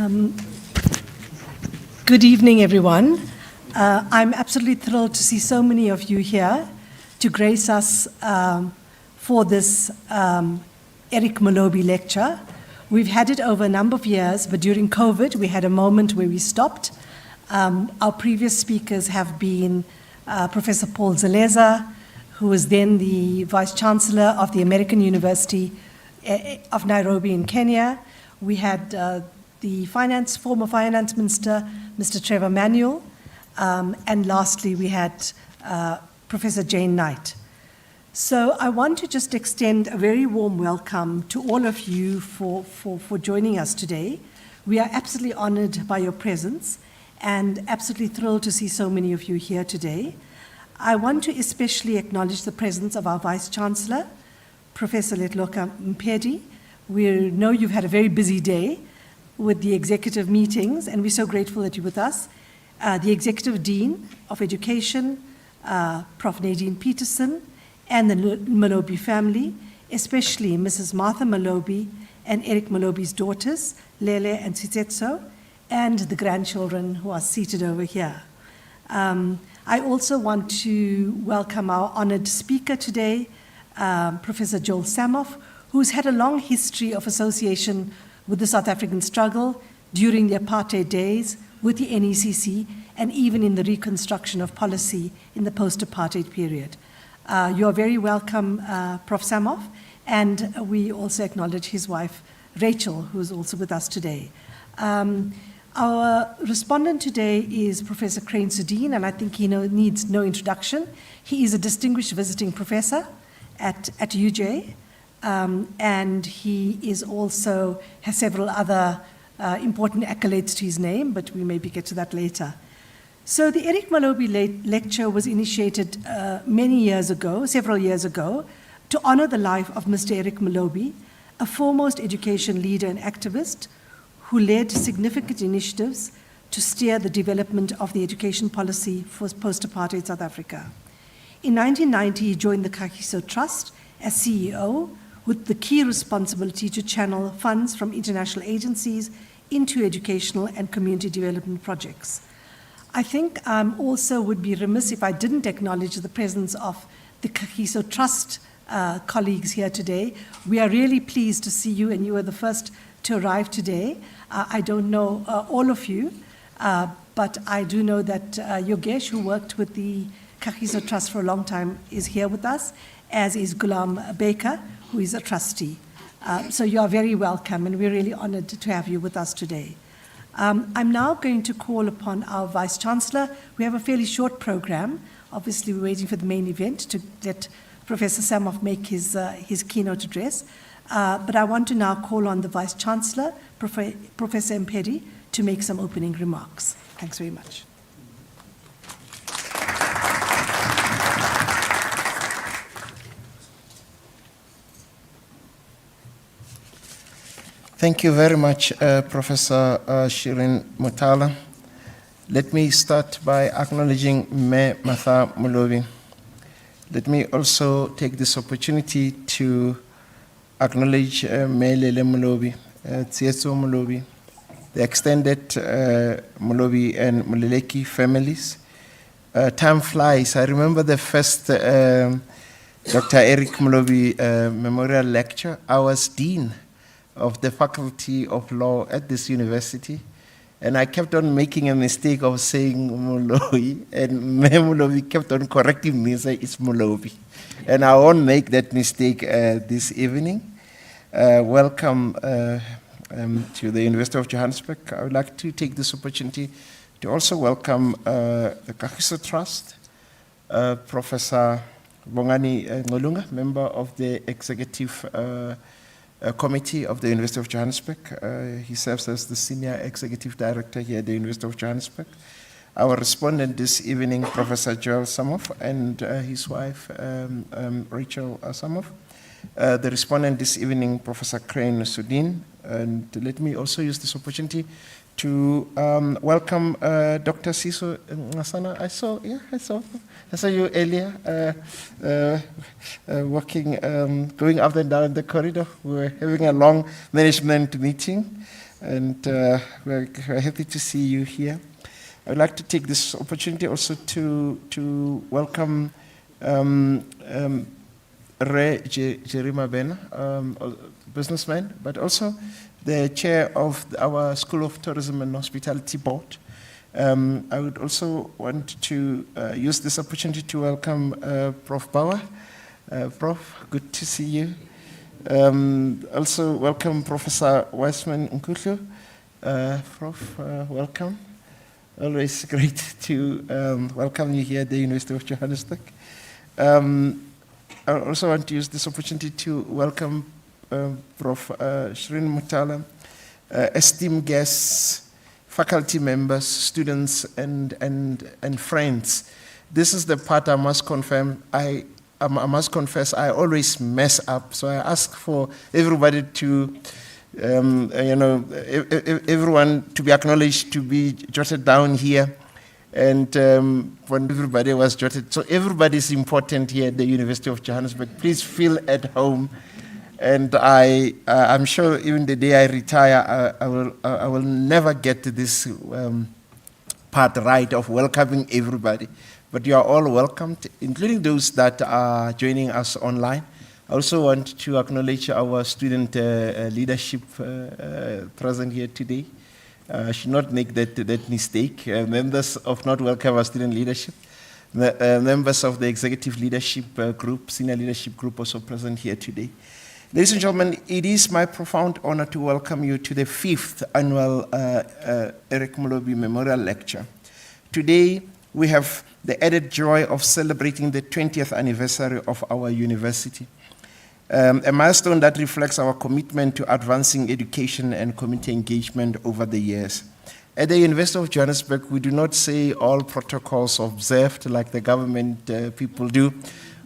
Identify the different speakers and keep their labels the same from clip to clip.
Speaker 1: Um, Good evening, everyone. I'm absolutely thrilled to see so many of you here to grace us for this Eric Molobi lecture. We've had it over a number of years, but during COVID, we had a moment where we stopped. Our previous speakers have been Professor Paul Zeleza, who was then the Vice Chancellor of the American University of Nairobi in Kenya. We had the former Finance Minister, Mr. Trevor Manuel, and lastly, we had Professor Jane Knight. So I want to just extend a very warm welcome to all of you for joining us today. We are absolutely honored by your presence and absolutely thrilled to see so many of you here today. I want to especially acknowledge the presence of our Vice Chancellor, Professor Letloka Mpedi. We know you've had a very busy day with the executive meetings, and we're so grateful that you're with us. The Executive Dean of Education, Prof Nadine Peterson, and the Molobi family, especially Mrs. Martha Molobi and Eric Molobi's daughters, Lele and Tsitsetso, and the grandchildren who are seated over here. I also want to welcome our honored speaker today, Professor Joel Samoff, who's had a long history of association with the South African struggle during the apartheid days, with the NECC, and even in the reconstruction of policy in the post-apartheid period. You are very welcome, Prof Samoff, and we also acknowledge his wife, Rachel, who is also with us today. Our respondent today is Professor Crane Sudeen, and I think he needs no introduction. He is a distinguished visiting professor at UJ, and he is also has several other important accolades to his name, but we maybe get to that later. So the Eric Molobi lecture was initiated several years ago, to honor the life of Mr. Eric Molobi, a foremost education leader and activist who led significant initiatives to steer the development of the education policy for post-apartheid South Africa. In 1990, he joined the Kagiso Trust as CEO, with the key responsibility to channel funds from international agencies into educational and community development projects. I think I also would be remiss if I didn't acknowledge the presence of the Kagiso Trust colleagues here today. We are really pleased to see you, and you are the first to arrive today. I don't know all of you, but I do know that Yogesh, who worked with the Kagiso Trust for a long time, is here with us, as is Gulam Baker, who is a trustee. So you are very welcome, and we're really honored to have you with us today. I'm now going to call upon our Vice Chancellor. We have a fairly short program. Obviously, we're waiting for the main event to let Professor Samoff make his keynote address. But I want to now call on the Vice Chancellor, Professor Mpedi, to make some opening remarks. Thanks very much.
Speaker 2: Thank you very much, Professor Shirin Mutala. Let me start by acknowledging Me Martha Molobi. Let me also take this opportunity to acknowledge Me Lele Molobi, Tsieso Molobi, the extended Molobi and Moleleki families. Time flies. I remember the first Dr. Eric Molobi memorial lecture. I was dean of the Faculty of Law at this university, and I kept on making a mistake of saying Molobi, and Me Molobi kept on correcting me and saying it's Molobi. And I won't make that mistake this evening. Welcome to the University of Johannesburg. I would like to take this opportunity to also welcome the Kagiso Trust, Professor Bongani Ngolunga, member of the Executive Committee of the University of Johannesburg. He serves as the Senior Executive Director here at the University of Johannesburg. Our respondent this evening, Professor Joel Samoff, and his wife, Rachel Samoff. The respondent this evening, Professor Crane Sudeen. And let me also use this opportunity to welcome Dr. Siso Ngasana. I saw you earlier, walking, going up and down the corridor. We were having a long management meeting. and we're happy to see you here. I would like to take this opportunity also to welcome Ray Jerima Ben, businessman, but also the chair of our School of Tourism and Hospitality Board. I would also want to use this opportunity to welcome Prof Bauer. Prof, good to see you. Also welcome Professor Weissman Nkutlu. Prof, welcome. Always great to welcome you here at the University of Johannesburg. I also want to use this opportunity to welcome Prof Shirin Mutala, esteemed guests, faculty members, students, and friends. This is the part I must confess I always mess up. So I ask for everybody to, everyone to be acknowledged, to be jotted down here. And when everybody was jotted, so everybody is important here at the University of Johannesburg. Please feel at home. And I'm sure even the day I retire, I will never get to this part right of welcoming everybody. But you are all welcomed, including those that are joining us online. I also want to acknowledge our student leadership present here today. Should not make that mistake. Members of not welcome our student leadership. Members of the executive leadership group, senior leadership group also present here today. Ladies and gentlemen, it is my profound honor to welcome you to the 5th annual Eric Molobi Memorial Lecture. Today, we have the added joy of celebrating the 20th anniversary of our university, a milestone that reflects our commitment to advancing education and community engagement over the years. At the University of Johannesburg, we do not say all protocols observed like the government people do.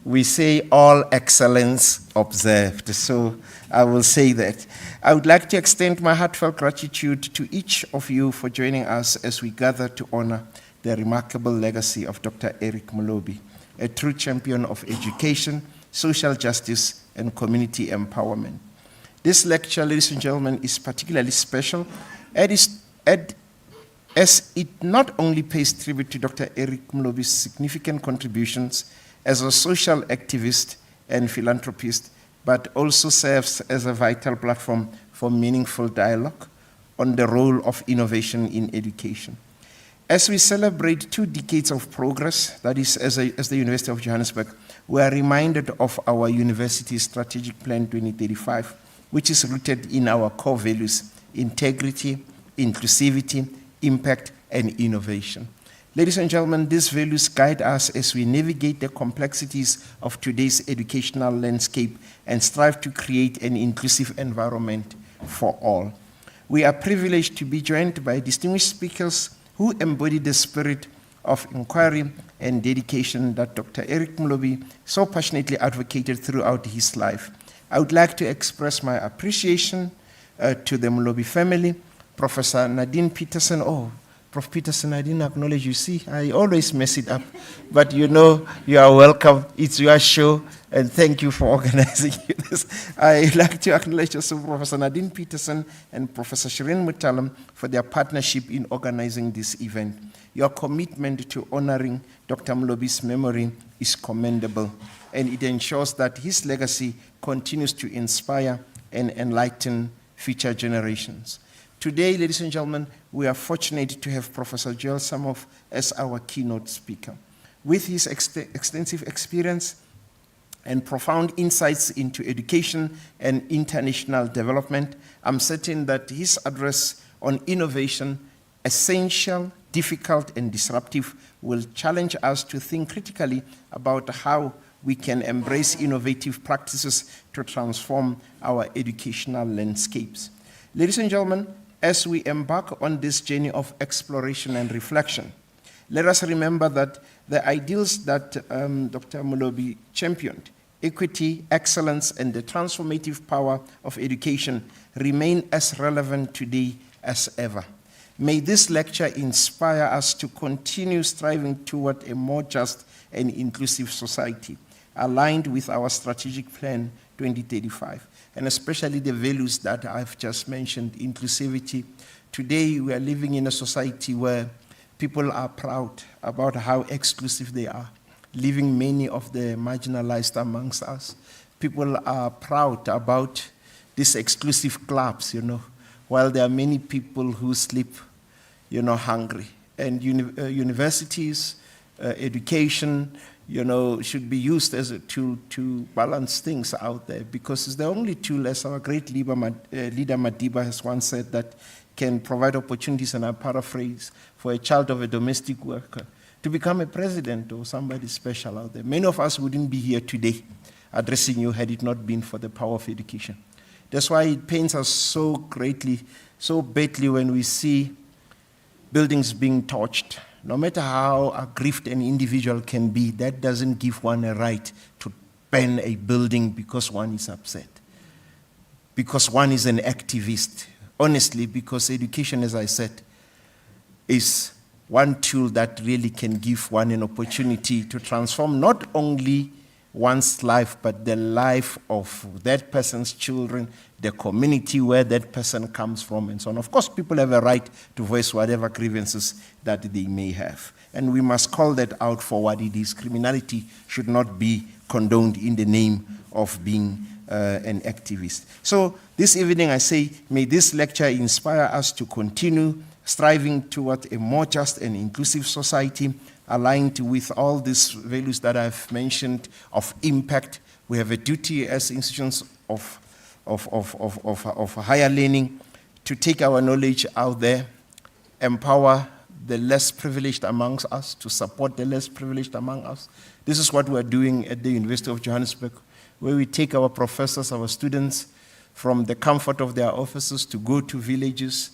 Speaker 2: We say all excellence observed. So I will say that. I would like to extend my heartfelt gratitude to each of you for joining us as we gather to honor the remarkable legacy of Dr. Eric Molobi, a true champion of education, social justice, and community empowerment. This lecture, ladies and gentlemen, is particularly special as it not only pays tribute to Dr. Eric Molobi's significant contributions as a social activist and philanthropist, but also serves as a vital platform for meaningful dialogue on the role of innovation in education. As we celebrate 2 decades of progress, that is, as the University of Johannesburg, we are reminded of our university's strategic plan 2035, which is rooted in our core values: integrity, inclusivity, impact, and innovation. Ladies and gentlemen, these values guide us as we navigate the complexities of today's educational landscape and strive to create an inclusive environment for all. We are privileged to be joined by distinguished speakers who embody the spirit of inquiry and dedication that Dr. Eric Molobi so passionately advocated throughout his life. I would like to express my appreciation to the Molobi family, Professor Nadine Peterson. Oh, Prof. Peterson, I didn't acknowledge you. See, I always mess it up. But you know, you are welcome. It's your show, and thank you for organizing this. I'd like to acknowledge also Professor Nadine Peterson and Professor Shirin Mutala for their partnership in organizing this event. Your commitment to honoring Dr. Molobi's memory is commendable, and it ensures that his legacy continues to inspire and enlighten future generations. Today, ladies and gentlemen, we are fortunate to have Professor Joel Samoff as our keynote speaker. With his extensive experience and profound insights into education and international development, I'm certain that his address on innovation, essential, difficult, and disruptive, will challenge us to think critically about how we can embrace innovative practices to transform our educational landscapes. Ladies and gentlemen, as we embark on this journey of exploration and reflection, let us remember that the ideals that Dr. Molobi championed, equity, excellence, and the transformative power of education, remain as relevant today as ever. May this lecture inspire us to continue striving toward a more just and inclusive society, aligned with our strategic plan 2035. and especially the values that I've just mentioned, inclusivity. Today, we are living in a society where people are proud about how exclusive they are, leaving many of the marginalized amongst us. People are proud about these exclusive clubs, while there are many people who sleep, hungry. And universities, education, should be used as a tool to balance things out there, because it's the only tool, as our great leader Madiba has once said, that can provide opportunities, and I paraphrase, for a child of a domestic worker to become a president or somebody special out there. Many of us wouldn't be here today addressing you had it not been for the power of education. That's why it pains us so greatly, so badly when we see buildings being torched. No matter how aggrieved an individual can be, that doesn't give one a right to ban a building because one is upset, because one is an activist. Honestly, because education, as I said, is one tool that really can give one an opportunity to transform not only one's life, but the life of that person's children, the community where that person comes from, and so on. Of course, people have a right to voice whatever grievances that they may have. And we must call that out for what it is. Criminality should not be condoned in the name of being an activist. So this evening I say, may this lecture inspire us to continue striving toward a more just and inclusive society, aligned with all these values that I've mentioned of impact. We have a duty as institutions of higher learning to take our knowledge out there, empower the less privileged amongst us, to support the less privileged among us. This is what we're doing at the University of Johannesburg, where we take our professors, our students, from the comfort of their offices to go to villages.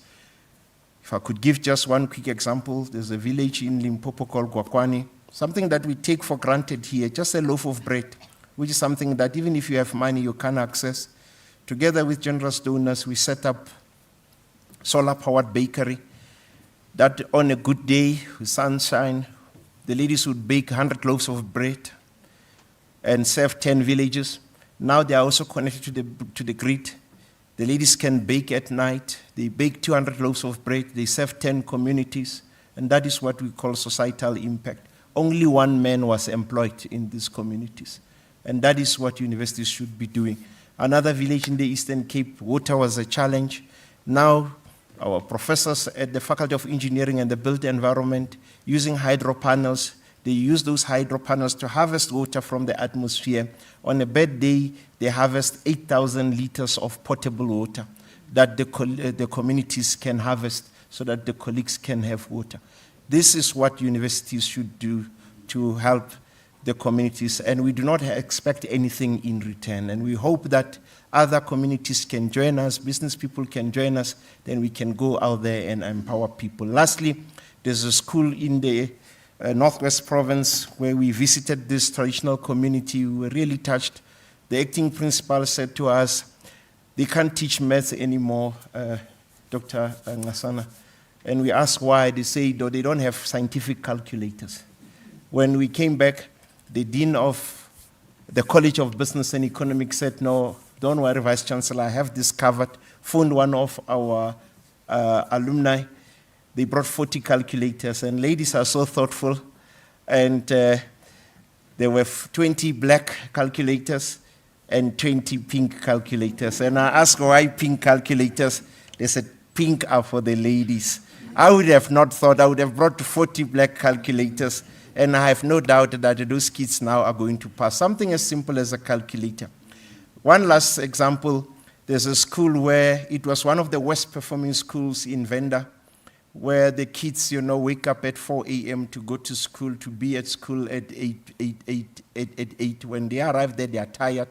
Speaker 2: If I could give just one quick example, there's a village in Limpopo called Gwakwani, something that we take for granted here, just a loaf of bread, which is something that even if you have money, you can't access. Together with generous donors, we set up solar-powered bakery that on a good day with sunshine, the ladies would bake 100 loaves of bread and serve 10 villages. Now they are also connected to the grid. The ladies can bake at night. They bake 200 loaves of bread. They serve 10 communities. And that is what we call societal impact. Only one man was employed in these communities. And that is what universities should be doing. Another village in the Eastern Cape, water was a challenge. Now our professors at the Faculty of Engineering and the Built Environment, using hydro panels, they use those hydro panels to harvest water from the atmosphere. On a bad day, they harvest 8,000 liters of potable water that the communities can harvest so that the colleagues can have water. This is what universities should do to help the communities, and we do not expect anything in return. And we hope that other communities can join us, business people can join us, then we can go out there and empower people. Lastly, there's a school in the Northwest Province where we visited this traditional community. We were really touched. The acting principal said to us, they can't teach maths anymore, Dr. Ngasana. And we asked why. They say, no, they don't have scientific calculators. When we came back, the dean of the College of Business and Economics said, no, don't worry, Vice Chancellor, I have this covered. Phoned one of our alumni. They brought 40 calculators, and ladies are so thoughtful. And there were 20 black calculators and 20 pink calculators. And I asked why pink calculators. They said, pink are for the ladies. I would have not thought. I would have brought 40 black calculators, and I have no doubt that those kids now are going to pass. Something as simple as a calculator. One last example, there's a school where it was one of the worst performing schools in Venda, where the kids, wake up at 4 a.m. to go to school, to be at school at 8. When they arrive there, they are tired.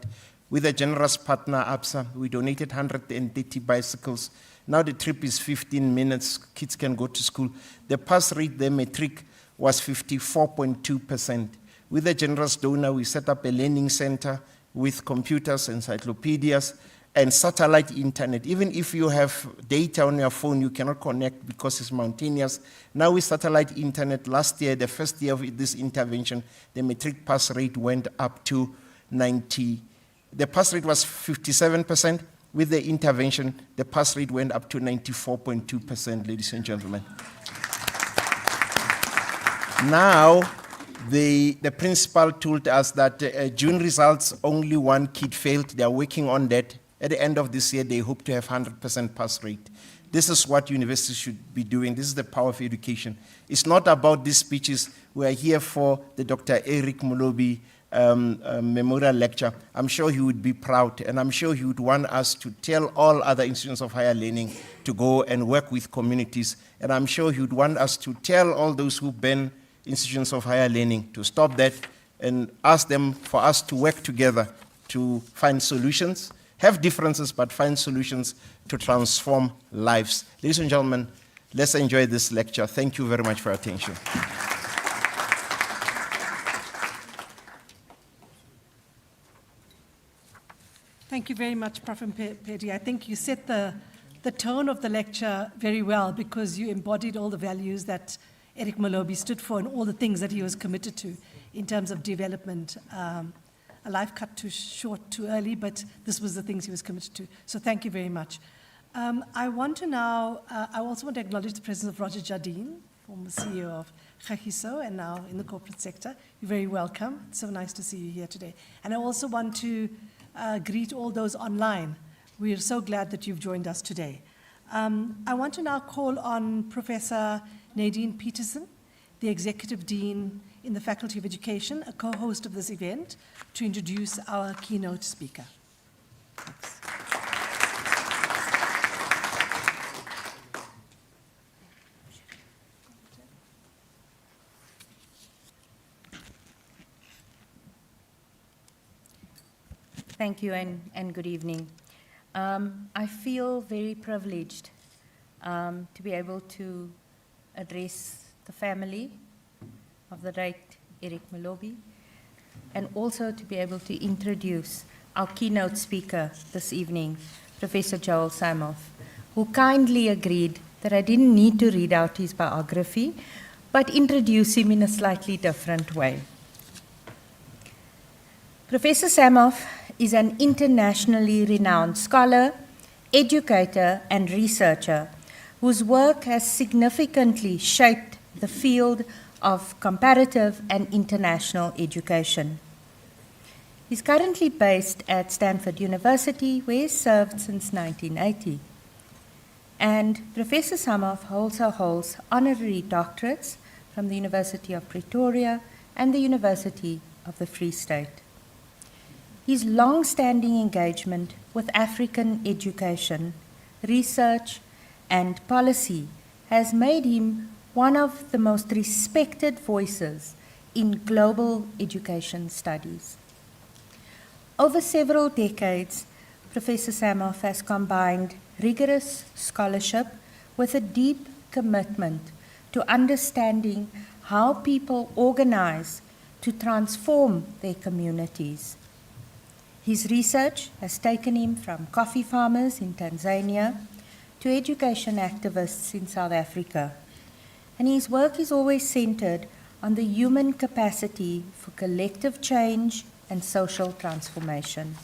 Speaker 2: With a generous partner, ABSA, we donated 130 bicycles. Now the trip is 15 minutes. Kids can go to school. The pass rate, the metric, was 54.2%. With a generous donor, we set up a learning center with computers, encyclopedias, and satellite internet. Even if you have data on your phone, you cannot connect because it's mountainous. Now with satellite internet, last year, the first year of this intervention, the metric pass rate went up to 98%. the pass rate was 57%. With the intervention, the pass rate went up to 94.2%, ladies and gentlemen. Now, the principal told us that June results, only one kid failed. They are working on that. At the end of this year, they hope to have 100% pass rate. This is what universities should be doing. This is the power of education. It's not about these speeches. We are here for the Dr. Eric Molobi memorial lecture. I'm sure he would be proud, and I'm sure he would want us to tell all other institutions of higher learning to go and work with communities. And I'm sure he would want us to tell all those who ban institutions of higher learning to stop that and ask them for us to work together to find solutions, have differences, but find solutions to transform lives. Ladies and gentlemen, let's enjoy this lecture. Thank you very much for your attention.
Speaker 1: Thank you very much, Prof. Mpedi. I think you set the tone of the lecture very well because you embodied all the values that Eric Molobi stood for and all the things that he was committed to in terms of development. A life cut too short, too early, but this was the things he was committed to. So thank you very much. I want to now, I also want to acknowledge the presence of Roger Jardine, former CEO of Kagiso and now in the corporate sector. You're very welcome. It's so nice to see you here today. And I also want to greet all those online. We are so glad that you've joined us today. I want to now call on Professor Nadine Peterson, the Executive Dean in the Faculty of Education, a co-host of this event, to introduce our keynote speaker. Thanks.
Speaker 3: Thank you and good evening. I feel very privileged to be able to address the family of the late Eric Molobi and also to be able to introduce our keynote speaker this evening, Professor Joel Samoff, who kindly agreed that I didn't need to read out his biography, but introduce him in a slightly different way. Professor Samoff is an internationally renowned scholar, educator, and researcher whose work has significantly shaped the field of comparative and international education. He's currently based at Stanford University, where he's served since 1980. And Professor Samoff also holds honorary doctorates from the University of Pretoria and the University of the Free State. His long-standing engagement with African education, research, and policy has made him one of the most respected voices in global education studies. Over several decades, Professor Samoff has combined rigorous scholarship with a deep commitment to understanding how people organize to transform their communities. His research has taken him from coffee farmers in Tanzania to education activists in South Africa. And his work is always centered on the human capacity for collective change and social transformation.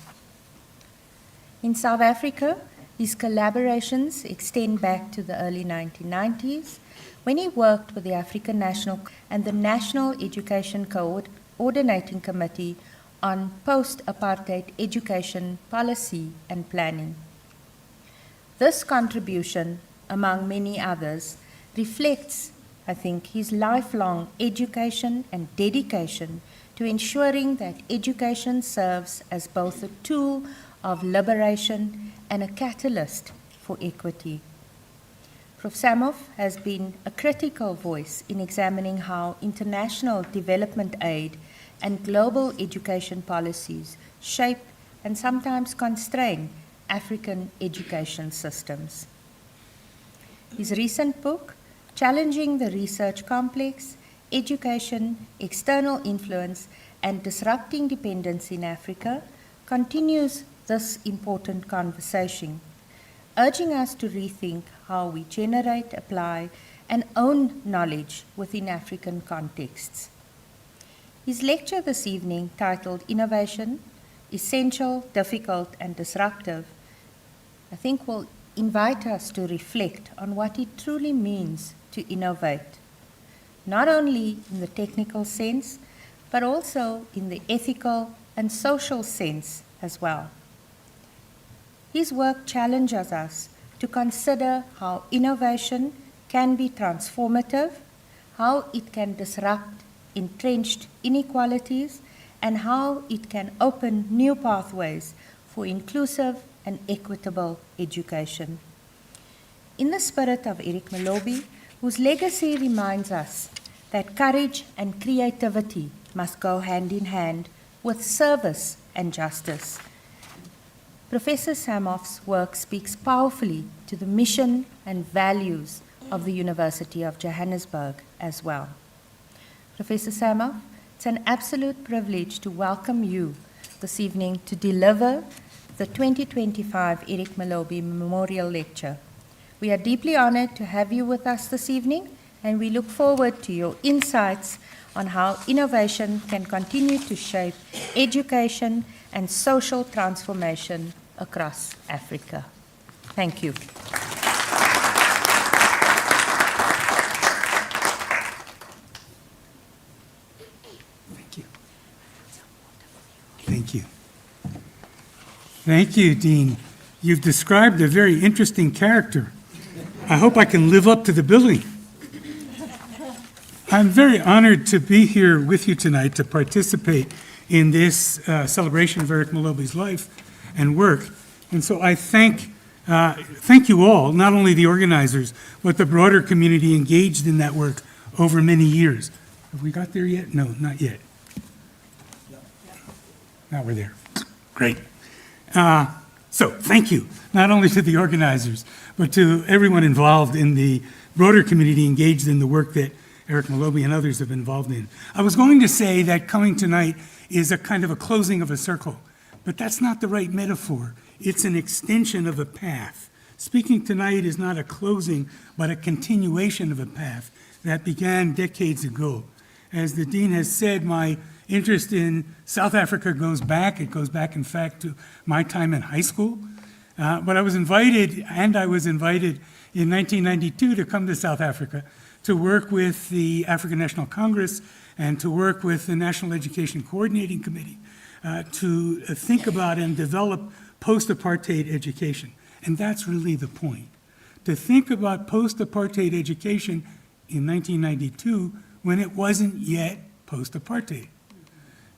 Speaker 3: In South Africa, his collaborations extend back to the early 1990s, when he worked with the African National and the National Education Coordinating Committee on post-apartheid education policy and planning. This contribution, among many others, reflects, I think, his lifelong education and dedication to ensuring that education serves as both a tool of liberation and a catalyst for equity. Prof. Samoff has been a critical voice in examining how international development aid and global education policies shape and sometimes constrain African education systems. His recent book, Challenging the Research Complex, Education, External Influence, and Disrupting Dependence in Africa, continues this important conversation, urging us to rethink how we generate, apply, and own knowledge within African contexts. His lecture this evening, titled Innovation, essential, difficult, and disruptive, I think will invite us to reflect on what it truly means to innovate, not only in the technical sense, but also in the ethical and social sense as well. His work challenges us to consider how innovation can be transformative, how it can disrupt entrenched inequalities, and how it can open new pathways for inclusive and equitable education. In the spirit of Eric Molobi, whose legacy reminds us that courage and creativity must go hand in hand with service and justice, Professor Samoff's work speaks powerfully to the mission and values of the University of Johannesburg as well. Professor Samoff, it's an absolute privilege to welcome you this evening to deliver the 2025 Eric Molobi Memorial Lecture. We are deeply honored to have you with us this evening, and we look forward to your insights on how innovation can continue to shape education and social transformation across Africa. Thank you.
Speaker 4: Thank you. Thank you. Thank you, Dean. You've described a very interesting character. I hope I can live up to the billing. I'm very honored to be here with you tonight to participate in this celebration of Eric Molobi's life and work. And so I thank you all, not only the organizers, but the broader community engaged in that work over many years. Have we got there yet? No, not yet. Now we're there. Great. So thank you, not only to the organizers, but to everyone involved in the broader community engaged in the work that Eric Molobi and others have been involved in. I was going to say that coming tonight is a kind of a closing of a circle, but that's not the right metaphor. It's an extension of a path. Speaking tonight is not a closing, but a continuation of a path that began decades ago. As the Dean has said, my interest in South Africa goes back. It goes back, in fact, to my time in high school. But I was invited in 1992 to come to South Africa to work with the African National Congress and to work with the National Education Coordinating Committee to think about and develop post-apartheid education. And that's really the point. To think about post-apartheid education in 1992 when it wasn't yet post-apartheid.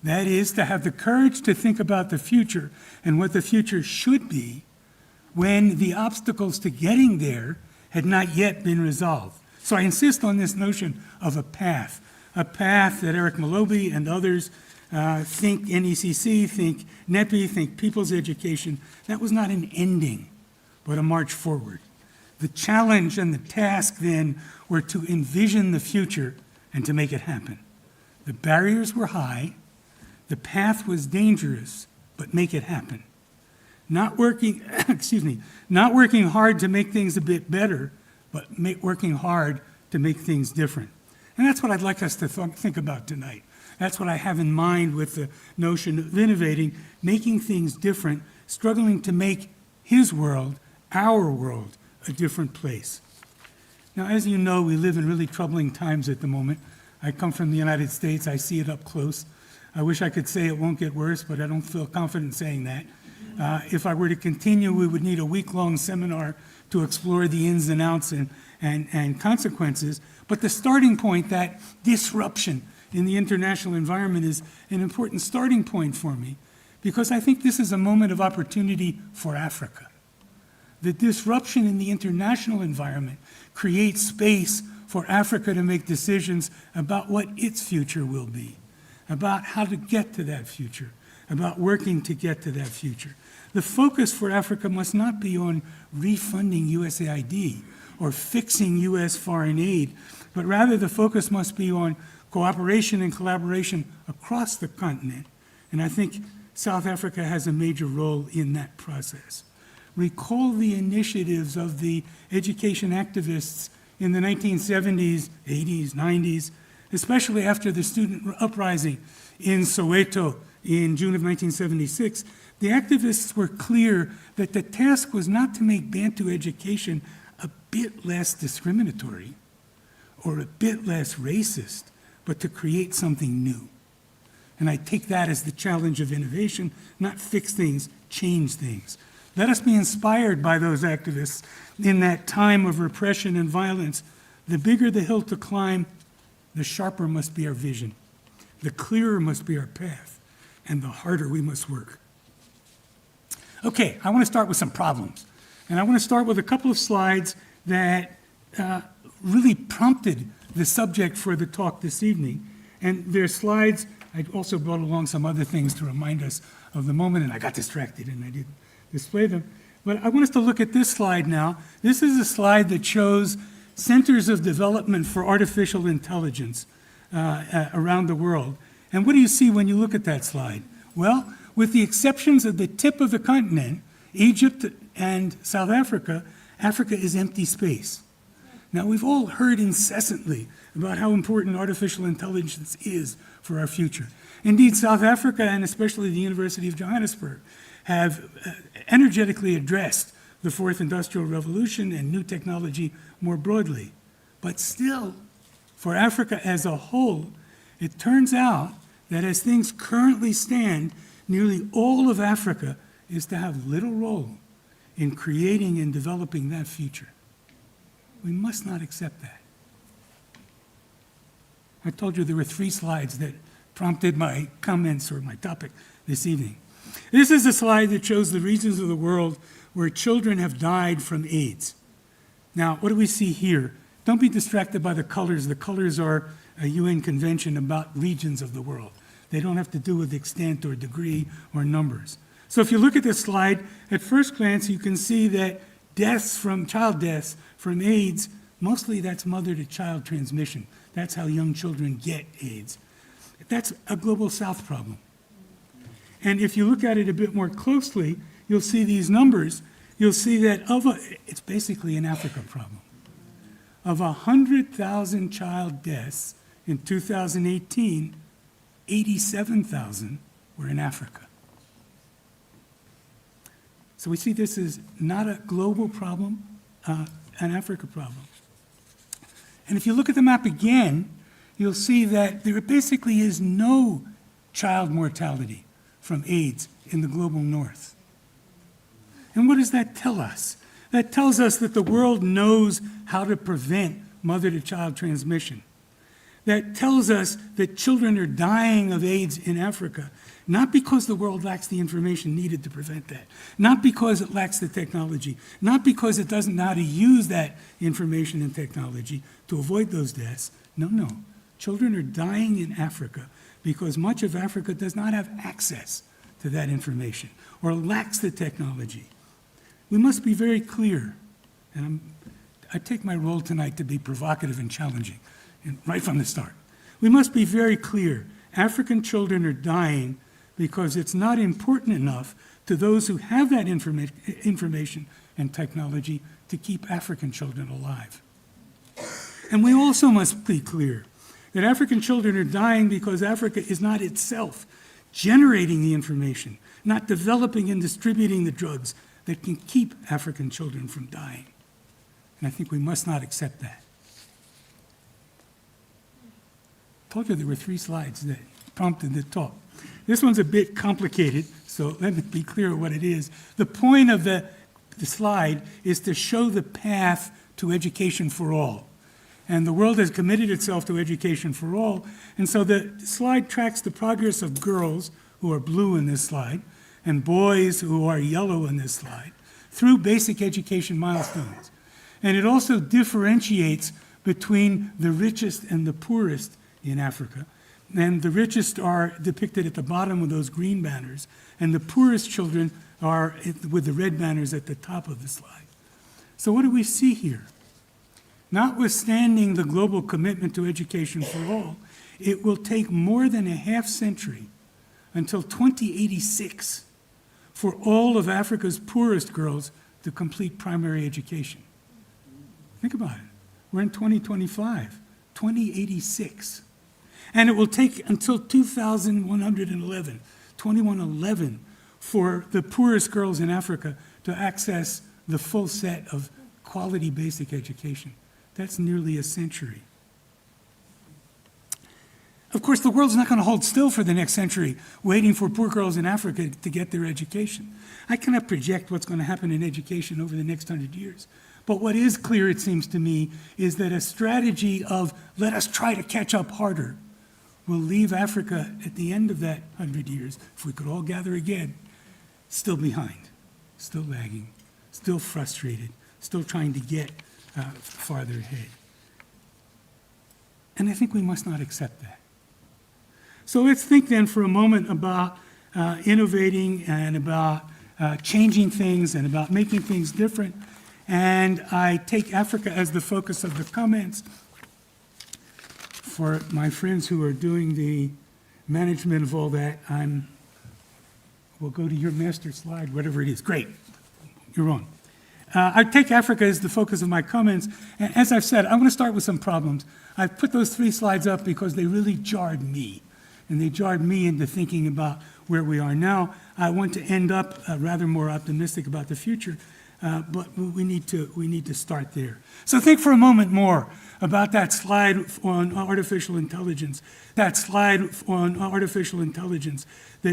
Speaker 4: That is, to have the courage to think about the future and what the future should be when the obstacles to getting there had not yet been resolved. So I insist on this notion of a path that Eric Molobi and others think NECC, think NEPI, think People's Education. That was not an ending, but a march forward. The challenge and the task then were to envision the future and to make it happen. The barriers were high, the path was dangerous, but make it happen. Not working hard to make things a bit better, but working hard to make things different. And that's what I'd like us to think about tonight. That's what I have in mind with the notion of innovating, making things different, struggling to make his world, our world, a different place. Now, as you know, we live in really troubling times at the moment. I come from the United States. I see it up close. I wish I could say it won't get worse, but I don't feel confident saying that. If I were to continue, we would need a week-long seminar to explore the ins and outs and consequences. But the starting point, that disruption in the international environment, is an important starting point for me, because I think this is a moment of opportunity for Africa. The disruption in the international environment creates space for Africa to make decisions about what its future will be, about how to get to that future, about working to get to that future. The focus for Africa must not be on refunding USAID or fixing US foreign aid, but rather the focus must be on cooperation and collaboration across the continent. And I think South Africa has a major role in that process. Recall the initiatives of the education activists in the 1970s, 80s, 90s, especially after the student uprising in Soweto in June of 1976, the activists were clear that the task was not to make Bantu education a bit less discriminatory or a bit less racist, but to create something new. And I take that as the challenge of innovation, not fix things, change things. Let us be inspired by those activists in that time of repression and violence. The bigger the hill to climb, the sharper must be our vision. The clearer must be our path, and the harder we must work. Okay, I want to start with some problems. And I want to start with a couple of slides that really prompted the subject for the talk this evening. And they're slides, I also brought along some other things to remind us of the moment, and I got distracted and I didn't display them. But I want us to look at this slide now. This is a slide that shows centers of development for artificial intelligence around the world. And what do you see when you look at that slide? Well, with the exceptions of the tip of the continent, Egypt and South Africa, Africa is empty space. Now, we've all heard incessantly about how important artificial intelligence is for our future. Indeed, South Africa, and especially the University of Johannesburg, have energetically addressed the fourth industrial revolution and new technology more broadly. But still, for Africa as a whole, it turns out that as things currently stand, nearly all of Africa is to have little role in creating and developing that future. We must not accept that. I told you there were 3 slides that prompted my comments or my topic this evening. This is a slide that shows the regions of the world where children have died from AIDS. Now, what do we see here? Don't be distracted by the colors. The colors are a UN convention about regions of the world. They don't have to do with extent or degree or numbers. So if you look at this slide, at first glance, you can see that child deaths from AIDS, mostly that's mother-to-child transmission. That's how young children get AIDS. That's a global south problem. And if you look at it a bit more closely, you'll see these numbers. You'll see that it's basically an Africa problem. Of 100,000 child deaths in 2018, 87,000 were in Africa. So we see this as not a global problem, an Africa problem. And if you look at the map again, you'll see that there basically is no child mortality from AIDS in the global north. And what does that tell us? That tells us that the world knows how to prevent mother-to-child transmission. That tells us that children are dying of AIDS in Africa, not because the world lacks the information needed to prevent that, not because it lacks the technology, not because it doesn't know how to use that information and technology to avoid those deaths. No. Children are dying in Africa because much of Africa does not have access to that information or lacks the technology. We must be very clear, and I take my role tonight to be provocative and challenging, and right from the start. We must be very clear. African children are dying because it's not important enough to those who have that information and technology to keep African children alive. And we also must be clear that African children are dying because Africa is not itself generating the information, not developing and distributing the drugs that can keep African children from dying. And I think we must not accept that. I told you there were 3 slides that prompted the talk. This one's a bit complicated, so let me be clear what it is. The point of the slide is to show the path to education for all. And the world has committed itself to education for all. And so the slide tracks the progress of girls, who are blue in this slide, and boys, who are yellow in this slide, through basic education milestones. And it also differentiates between the richest and the poorest in Africa. And the richest are depicted at the bottom with those green banners, and the poorest children are with the red banners at the top of the slide. So what do we see here? Notwithstanding the global commitment to education for all, it will take more than a half century until 2086 for all of Africa's poorest girls to complete primary education. Think about it. We're in 2025, 2086. And it will take until 2111 2111, for the poorest girls in Africa to access the full set of quality basic education. That's nearly a century. Of course, the world's not going to hold still for the next century, waiting for poor girls in Africa to get their education. I cannot project what's going to happen in education over the next 100 years. But what is clear, it seems to me, is that a strategy of let us try to catch up harder will leave Africa at the end of that 100 years, if we could all gather again, still behind, still lagging, still frustrated, still trying to get farther ahead. And I think we must not accept that. So let's think then for a moment about innovating and about changing things and about making things different. And I take Africa as the focus of the comments. For my friends who are doing the management of all that, we'll go to your master slide, whatever it is. Great, you're on. I take Africa as the focus of my comments, and as I've said, I want to start with some problems. I've put those 3 slides up because they really jarred me, and they jarred me into thinking about where we are now. I want to end up rather more optimistic about the future, but we need to start there. So think for a moment more about that slide on artificial intelligence, that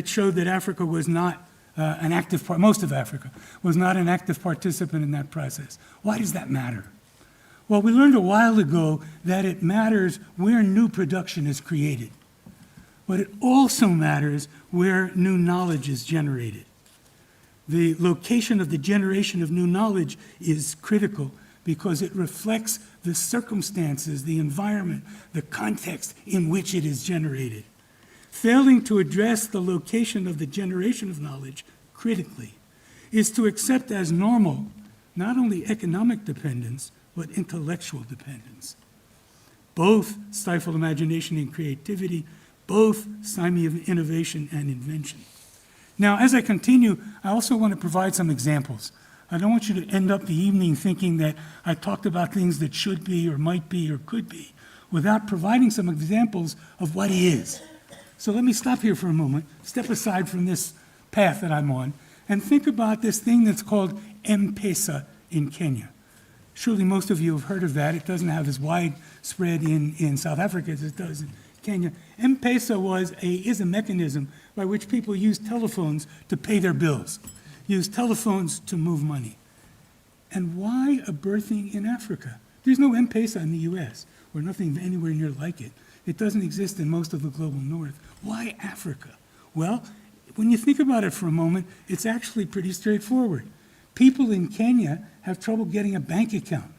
Speaker 4: showed that Africa was not most of Africa was not an active participant in that process. Why does that matter? Well, we learned a while ago that it matters where new production is created, but it also matters where new knowledge is generated. The location of the generation of new knowledge is critical because it reflects the circumstances, the environment, the context in which it is generated. Failing to address the location of the generation of knowledge critically is to accept as normal not only economic dependence, but intellectual dependence. Both stifle imagination and creativity, both stymie of innovation and invention. Now, as I continue, I also want to provide some examples. I don't want you to end up the evening thinking that I talked about things that should be or might be or could be without providing some examples of what is. So let me stop here for a moment, step aside from this path that I'm on, and think about this thing that's called M-Pesa in Kenya. Surely most of you have heard of that. It doesn't have as widespread in South Africa as it does in Kenya. M-Pesa is a mechanism by which people use telephones to pay their bills, use telephones to move money. And why a birthing in Africa? There's no M-Pesa in the US, or nothing anywhere near like it. It doesn't exist in most of the global north. Why Africa? Well, when you think about it for a moment, it's actually pretty straightforward. People in Kenya have trouble getting a bank account.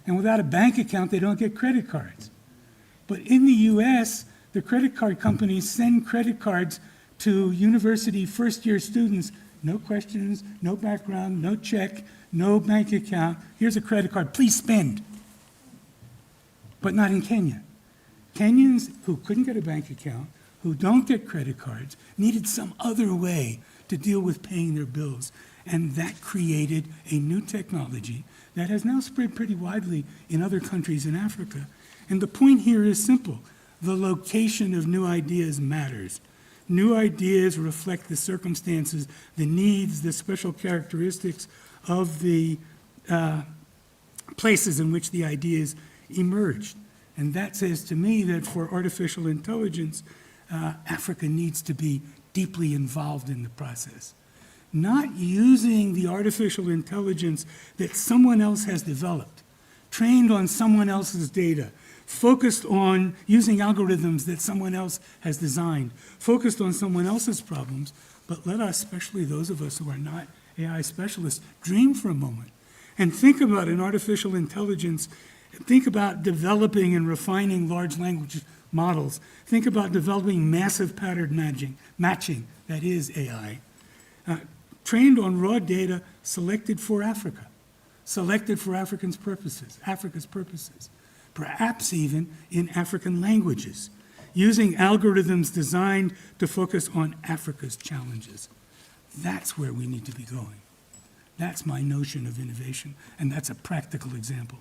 Speaker 4: And without a bank account, they don't get credit cards. But in the US, the credit card companies send credit cards to university first-year students, no questions, no background, no check, no bank account. Here's a credit card, please spend. But not in Kenya. Kenyans who couldn't get a bank account, who don't get credit cards, needed some other way to deal with paying their bills. And that created a new technology that has now spread pretty widely in other countries in Africa. And the point here is simple. The location of new ideas matters. New ideas reflect the circumstances, the needs, the special characteristics of the places in which the ideas emerged. And that says to me that for artificial intelligence, Africa needs to be deeply involved in the process. Not using the artificial intelligence that someone else has developed, trained on someone else's data, focused on using algorithms that someone else has designed, focused on someone else's problems, but let us, especially those of us who are not AI specialists, dream for a moment and think about an artificial intelligence. Think about developing and refining large language models. Think about developing massive pattern matching, that is AI, trained on raw data selected for Africa, selected for Africa's purposes, perhaps even in African languages, using algorithms designed to focus on Africa's challenges. That's where we need to be going. That's my notion of innovation, and that's a practical example.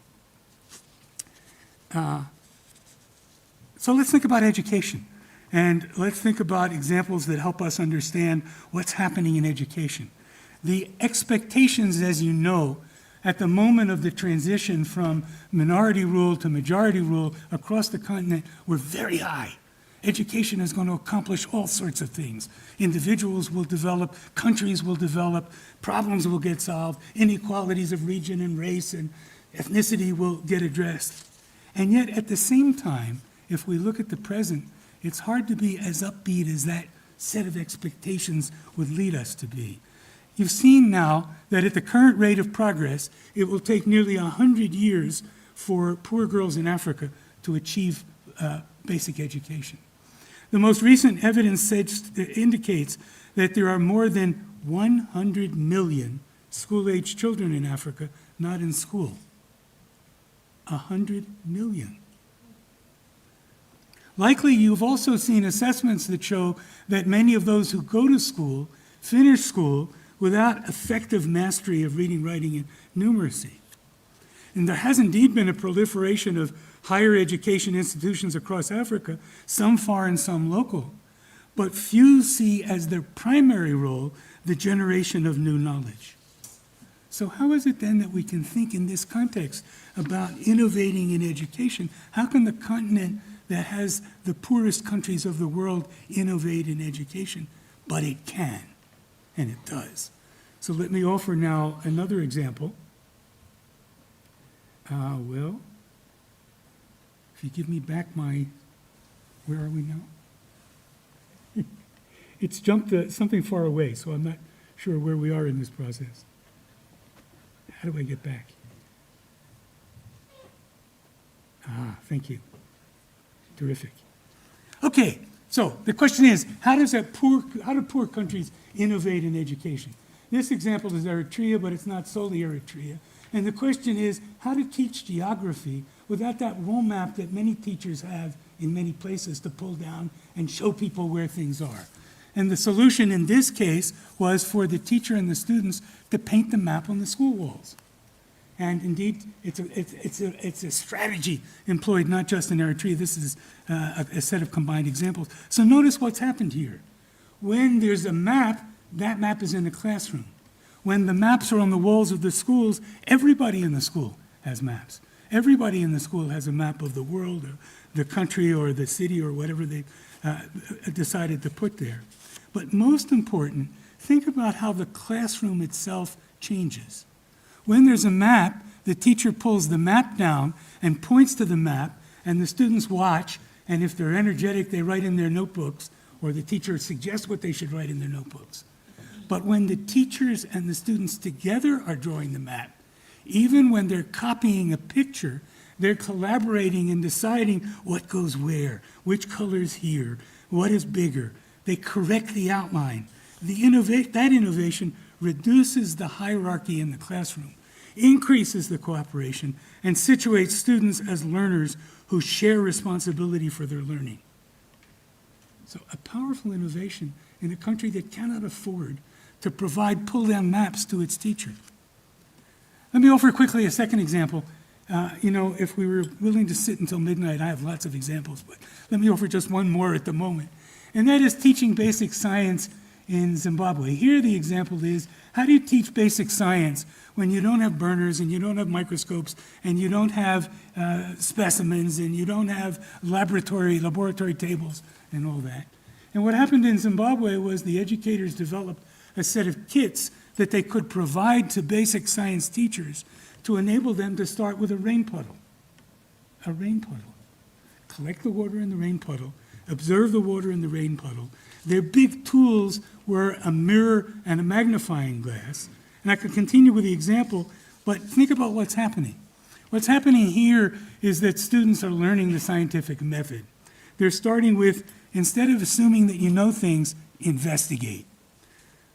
Speaker 4: So let's think about education. And let's think about examples that help us understand what's happening in education. The expectations, as you know, at the moment of the transition from minority rule to majority rule across the continent were very high. Education is going to accomplish all sorts of things. Individuals will develop, countries will develop, problems will get solved, inequalities of region and race and ethnicity will get addressed. And yet, at the same time, if we look at the present, it's hard to be as upbeat as that set of expectations would lead us to be. You've seen now that at the current rate of progress, it will take nearly 100 years for poor girls in Africa to achieve basic education. The most recent evidence indicates that there are more than 100 million school-age children in Africa not in school. 100 million. Likely, you've also seen assessments that show that many of those who go to school finish school without effective mastery of reading, writing, and numeracy. And there has indeed been a proliferation of higher education institutions across Africa, some foreign and some local, but few see as their primary role the generation of new knowledge. So how is it then that we can think in this context about innovating in education? How can the continent that has the poorest countries of the world innovate in education? But it can, and it does. So let me offer now another example. Well, if you give me back my, where are we now? It's jumped to something far away, so I'm not sure where we are in this process. How do I get back? Thank you. Terrific. Okay, so the question is, how do poor countries innovate in education? This example is Eritrea, but it's not solely Eritrea. And the question is, how to teach geography without that role map that many teachers have in many places to pull down and show people where things are. And the solution in this case was for the teacher and the students to paint the map on the school walls. And indeed, it's a strategy employed not just in Eritrea. This is a set of combined examples. So notice what's happened here. When there's a map, that map is in the classroom. When the maps are on the walls of the schools, everybody in the school has maps. Everybody in the school has a map of the world, or the country, or the city, or whatever they decided to put there. But most important, think about how the classroom itself changes. When there's a map, the teacher pulls the map down and points to the map, and the students watch, and if they're energetic, they write in their notebooks, or the teacher suggests what they should write in their notebooks. But when the teachers and the students together are drawing the map, even when they're copying a picture, they're collaborating and deciding what goes where, which color's here, what is bigger. They correct the outline. That innovation reduces the hierarchy in the classroom, increases the cooperation, and situates students as learners who share responsibility for their learning. So a powerful innovation in a country that cannot afford to provide pull-down maps to its teacher. Let me offer quickly a second example. If we were willing to sit until midnight, I have lots of examples, but let me offer just one more at the moment. And that is teaching basic science in Zimbabwe. Here the example is, how do you teach basic science when you don't have burners and you don't have microscopes and you don't have specimens and you don't have laboratory tables and all that? And what happened in Zimbabwe was the educators developed a set of kits that they could provide to basic science teachers to enable them to start with a rain puddle. A rain puddle. Collect the water in the rain puddle, observe the water in the rain puddle. Their big tools were a mirror and a magnifying glass. And I could continue with the example, but think about what's happening. What's happening here is that students are learning the scientific method. They're starting with, instead of assuming that you know things, investigate.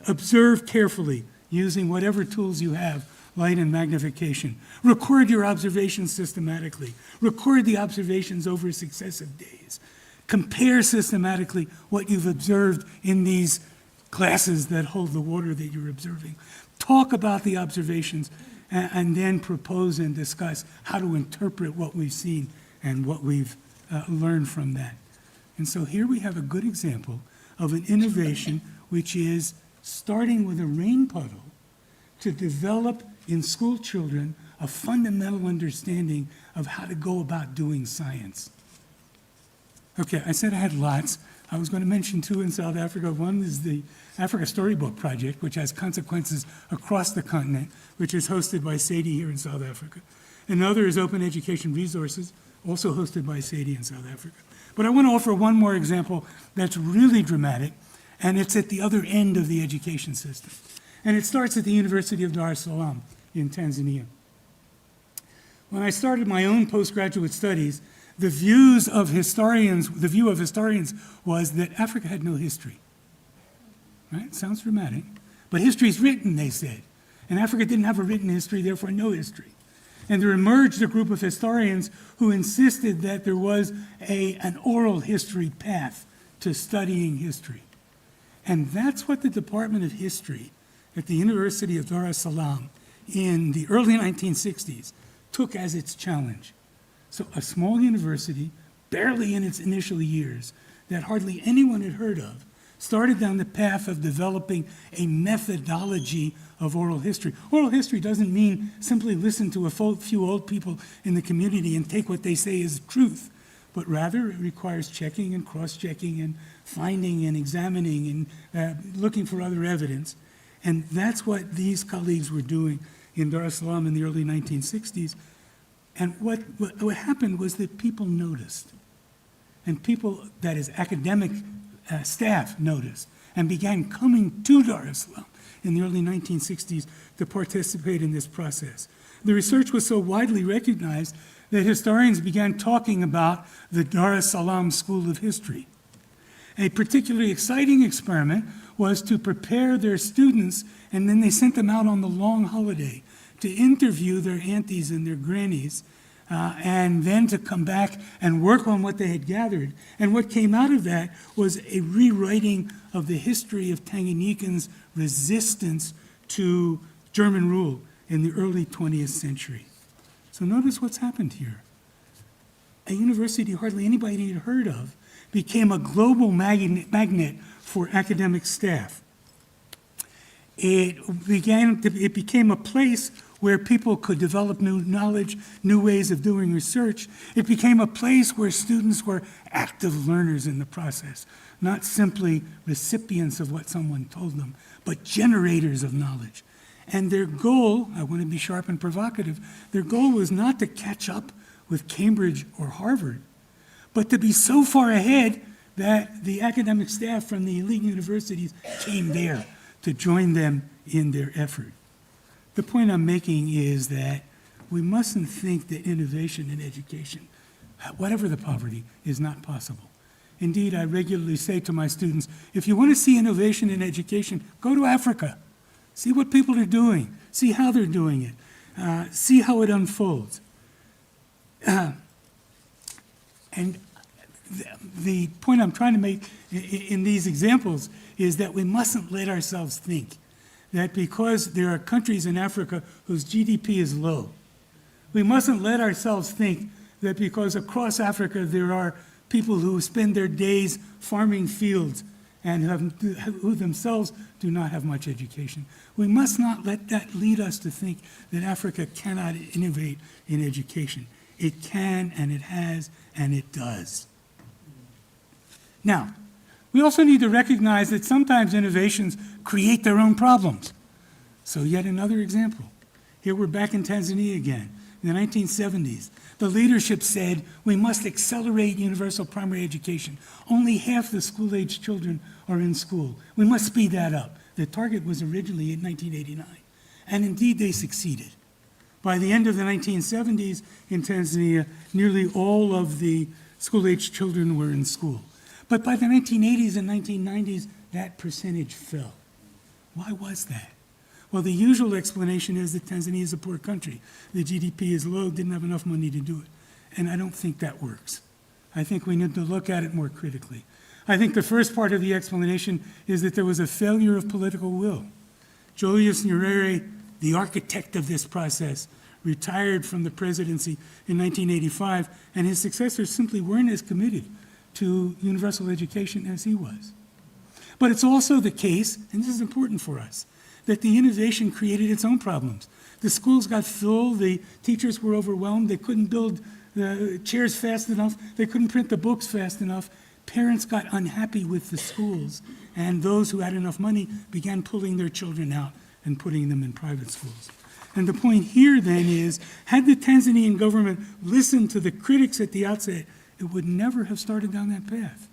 Speaker 4: Observe carefully, using whatever tools you have, light and magnification. Record your observations systematically. Record the observations over successive days. Compare systematically what you've observed in these glasses that hold the water that you're observing. Talk about the observations and then propose and discuss how to interpret what we've seen and what we've learned from that. And so here we have a good example of an innovation which is starting with a rain puddle to develop in school children a fundamental understanding of how to go about doing science. Okay, I said I had lots. I was going to mention two in South Africa. One is the Africa Storybook Project, which has consequences across the continent, which is hosted by Sadie here in South Africa. Another is Open Education Resources, also hosted by Sadie in South Africa. But I want to offer one more example that's really dramatic, and it's at the other end of the education system. And it starts at the University of Dar es Salaam in Tanzania. When I started my own postgraduate studies, the view of historians was that Africa had no history. Right? Sounds dramatic. But history's written, they said. And Africa didn't have a written history, therefore no history. And there emerged a group of historians who insisted that there was an oral history path to studying history. And that's what the Department of History at the University of Dar es Salaam in the early 1960s took as its challenge. So a small university, barely in its initial years, that hardly anyone had heard of, started down the path of developing a methodology of oral history. Oral history doesn't mean simply listen to a few old people in the community and take what they say as truth, but rather it requires checking and cross-checking and finding and examining and looking for other evidence. And that's what these colleagues were doing in Dar es Salaam in the early 1960s. And what happened was that people noticed. And people, that is academic staff, noticed and began coming to Dar es Salaam in the early 1960s to participate in this process. The research was so widely recognized that historians began talking about the Dar es Salaam School of History. A particularly exciting experiment was to prepare their students, and then they sent them out on the long holiday to interview their aunties and their grannies, and then to come back and work on what they had gathered. And what came out of that was a rewriting of the history of Tanganyikans' resistance to German rule in the early 20th century. So notice what's happened here. A university hardly anybody had heard of became a global magnet for academic staff. It became a place where people could develop new knowledge, new ways of doing research. It became a place where students were active learners in the process, not simply recipients of what someone told them, but generators of knowledge. And their goal, I want to be sharp and provocative, their goal was not to catch up with Cambridge or Harvard, but to be so far ahead that the academic staff from the elite universities came there to join them in their effort. The point I'm making is that we mustn't think that innovation in education, whatever the poverty, is not possible. Indeed, I regularly say to my students, if you want to see innovation in education, go to Africa. See what people are doing. See how they're doing it. See how it unfolds. And the point I'm trying to make in these examples is that we mustn't let ourselves think that because there are countries in Africa whose GDP is low, we mustn't let ourselves think that because across Africa there are people who spend their days farming fields and who themselves do not have much education. We must not let that lead us to think that Africa cannot innovate in education. It can, and it has, and it does. Now, we also need to recognize that sometimes innovations create their own problems. So yet another example. Here we're back in Tanzania again. In the 1970s, the leadership said we must accelerate universal primary education. Only half the school-age children are in school. We must speed that up. The target was originally in 1989. And indeed, they succeeded. By the end of the 1970s in Tanzania, nearly all of the school-age children were in school. But by the 1980s and 1990s, that percentage fell. Why was that? Well, the usual explanation is that Tanzania is a poor country. The GDP is low, didn't have enough money to do it. And I don't think that works. I think we need to look at it more critically. I think the first part of the explanation is that there was a failure of political will. Julius Nyerere, the architect of this process, retired from the presidency in 1985, and his successors simply weren't as committed to universal education as he was. But it's also the case, and this is important for us, that the innovation created its own problems. The schools got full, the teachers were overwhelmed, they couldn't build the chairs fast enough, they couldn't print the books fast enough. Parents got unhappy with the schools, and those who had enough money began pulling their children out and putting them in private schools. And the point here then is, had the Tanzanian government listened to the critics at the outset, it would never have started down that path.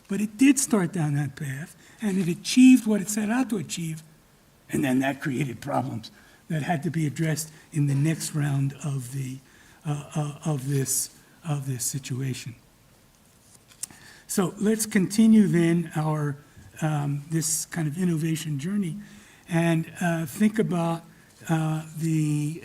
Speaker 4: But it did start down that path, and it achieved what it set out to achieve, and then that created problems that had to be addressed in the next round of this situation. So let's continue then our this kind of innovation journey, and think about the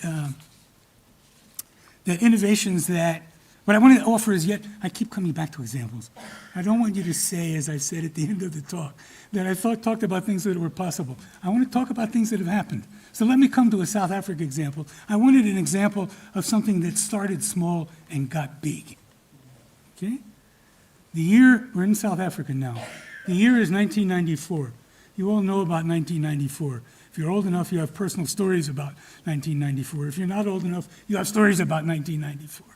Speaker 4: innovations that. What I want to offer is I keep coming back to examples. I don't want you to say, as I said at the end of the talk, that I talked about things that were possible. I want to talk about things that have happened. So let me come to a South Africa example. I wanted an example of something that started small and got big. Okay? We're in South Africa now. The year is 1994. You all know about 1994. If you're old enough, you have personal stories about 1994. If you're not old enough, you have stories about 1994.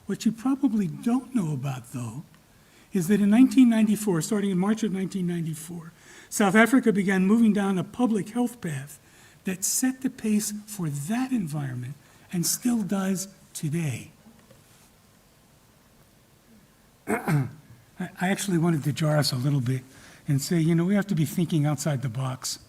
Speaker 4: What you probably don't know about, though, is that in 1994, starting in March of 1994, South Africa began moving down a public health path that set the pace for that environment and still does today. I actually wanted to jar us a little bit and say, we have to be thinking outside the box.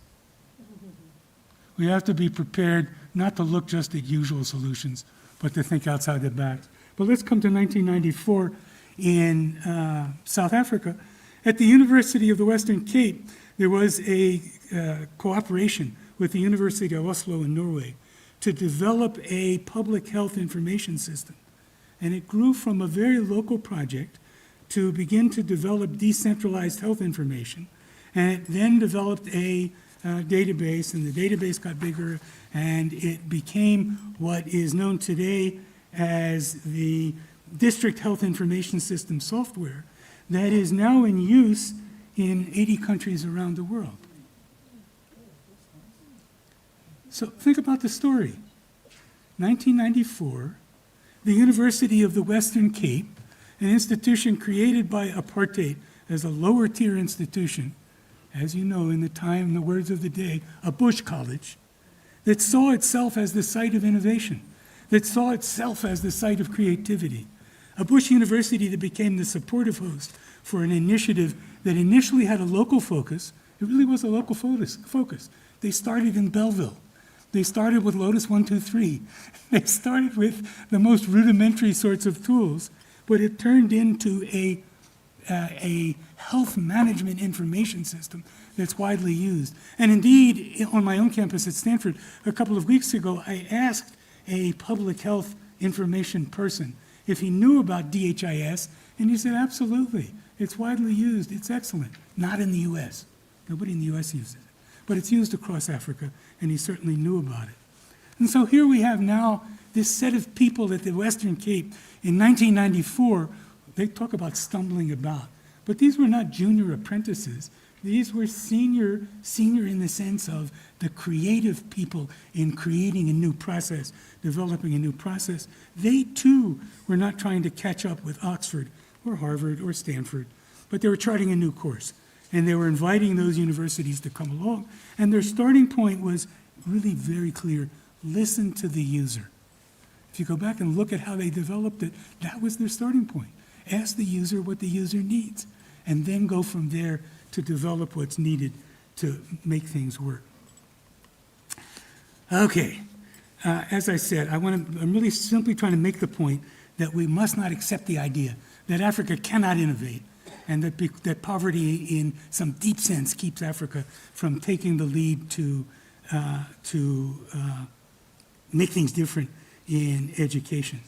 Speaker 4: We have to be prepared not to look just at usual solutions, but to think outside the box. But let's come to 1994 in South Africa. At the University of the Western Cape, there was a cooperation with the University of Oslo in Norway to develop a public health information system. And it grew from a very local project to begin to develop decentralized health information. And it then developed a database, and the database got bigger, and it became what is known today as the District Health Information System software that is now in use in 80 countries around the world. So think about the story. 1994, the University of the Western Cape, an institution created by apartheid as a lower tier institution, as you know, in the words of the day, a bush college, that saw itself as the site of innovation, that saw itself as the site of creativity. A Bush University that became the supportive host for an initiative that initially had a local focus. It really was a local focus. They started in Belleville. They started with Lotus 123. They started with the most rudimentary sorts of tools, but it turned into a health management information system that's widely used. And indeed, on my own campus at Stanford, a couple of weeks ago, I asked a public health information person if he knew about DHIS, and he said, absolutely, it's widely used, it's excellent. Not in the US. Nobody in the US uses it. But it's used across Africa, and he certainly knew about it. And so here we have now this set of people at the Western Cape in 1994. They talk about stumbling about. But these were not junior apprentices. These were senior in the sense of the creative people in creating a new process, developing a new process. They too were not trying to catch up with Oxford or Harvard or Stanford, but they were charting a new course. And they were inviting those universities to come along. And their starting point was really very clear. Listen to the user. If you go back and look at how they developed it, that was their starting point. Ask the user what the user needs, and then go from there to develop what's needed to make things work. Okay, as I said, I'm really simply trying to make the point that we must not accept the idea that Africa cannot innovate, and that poverty in some deep sense keeps Africa from taking the lead to make things different in education.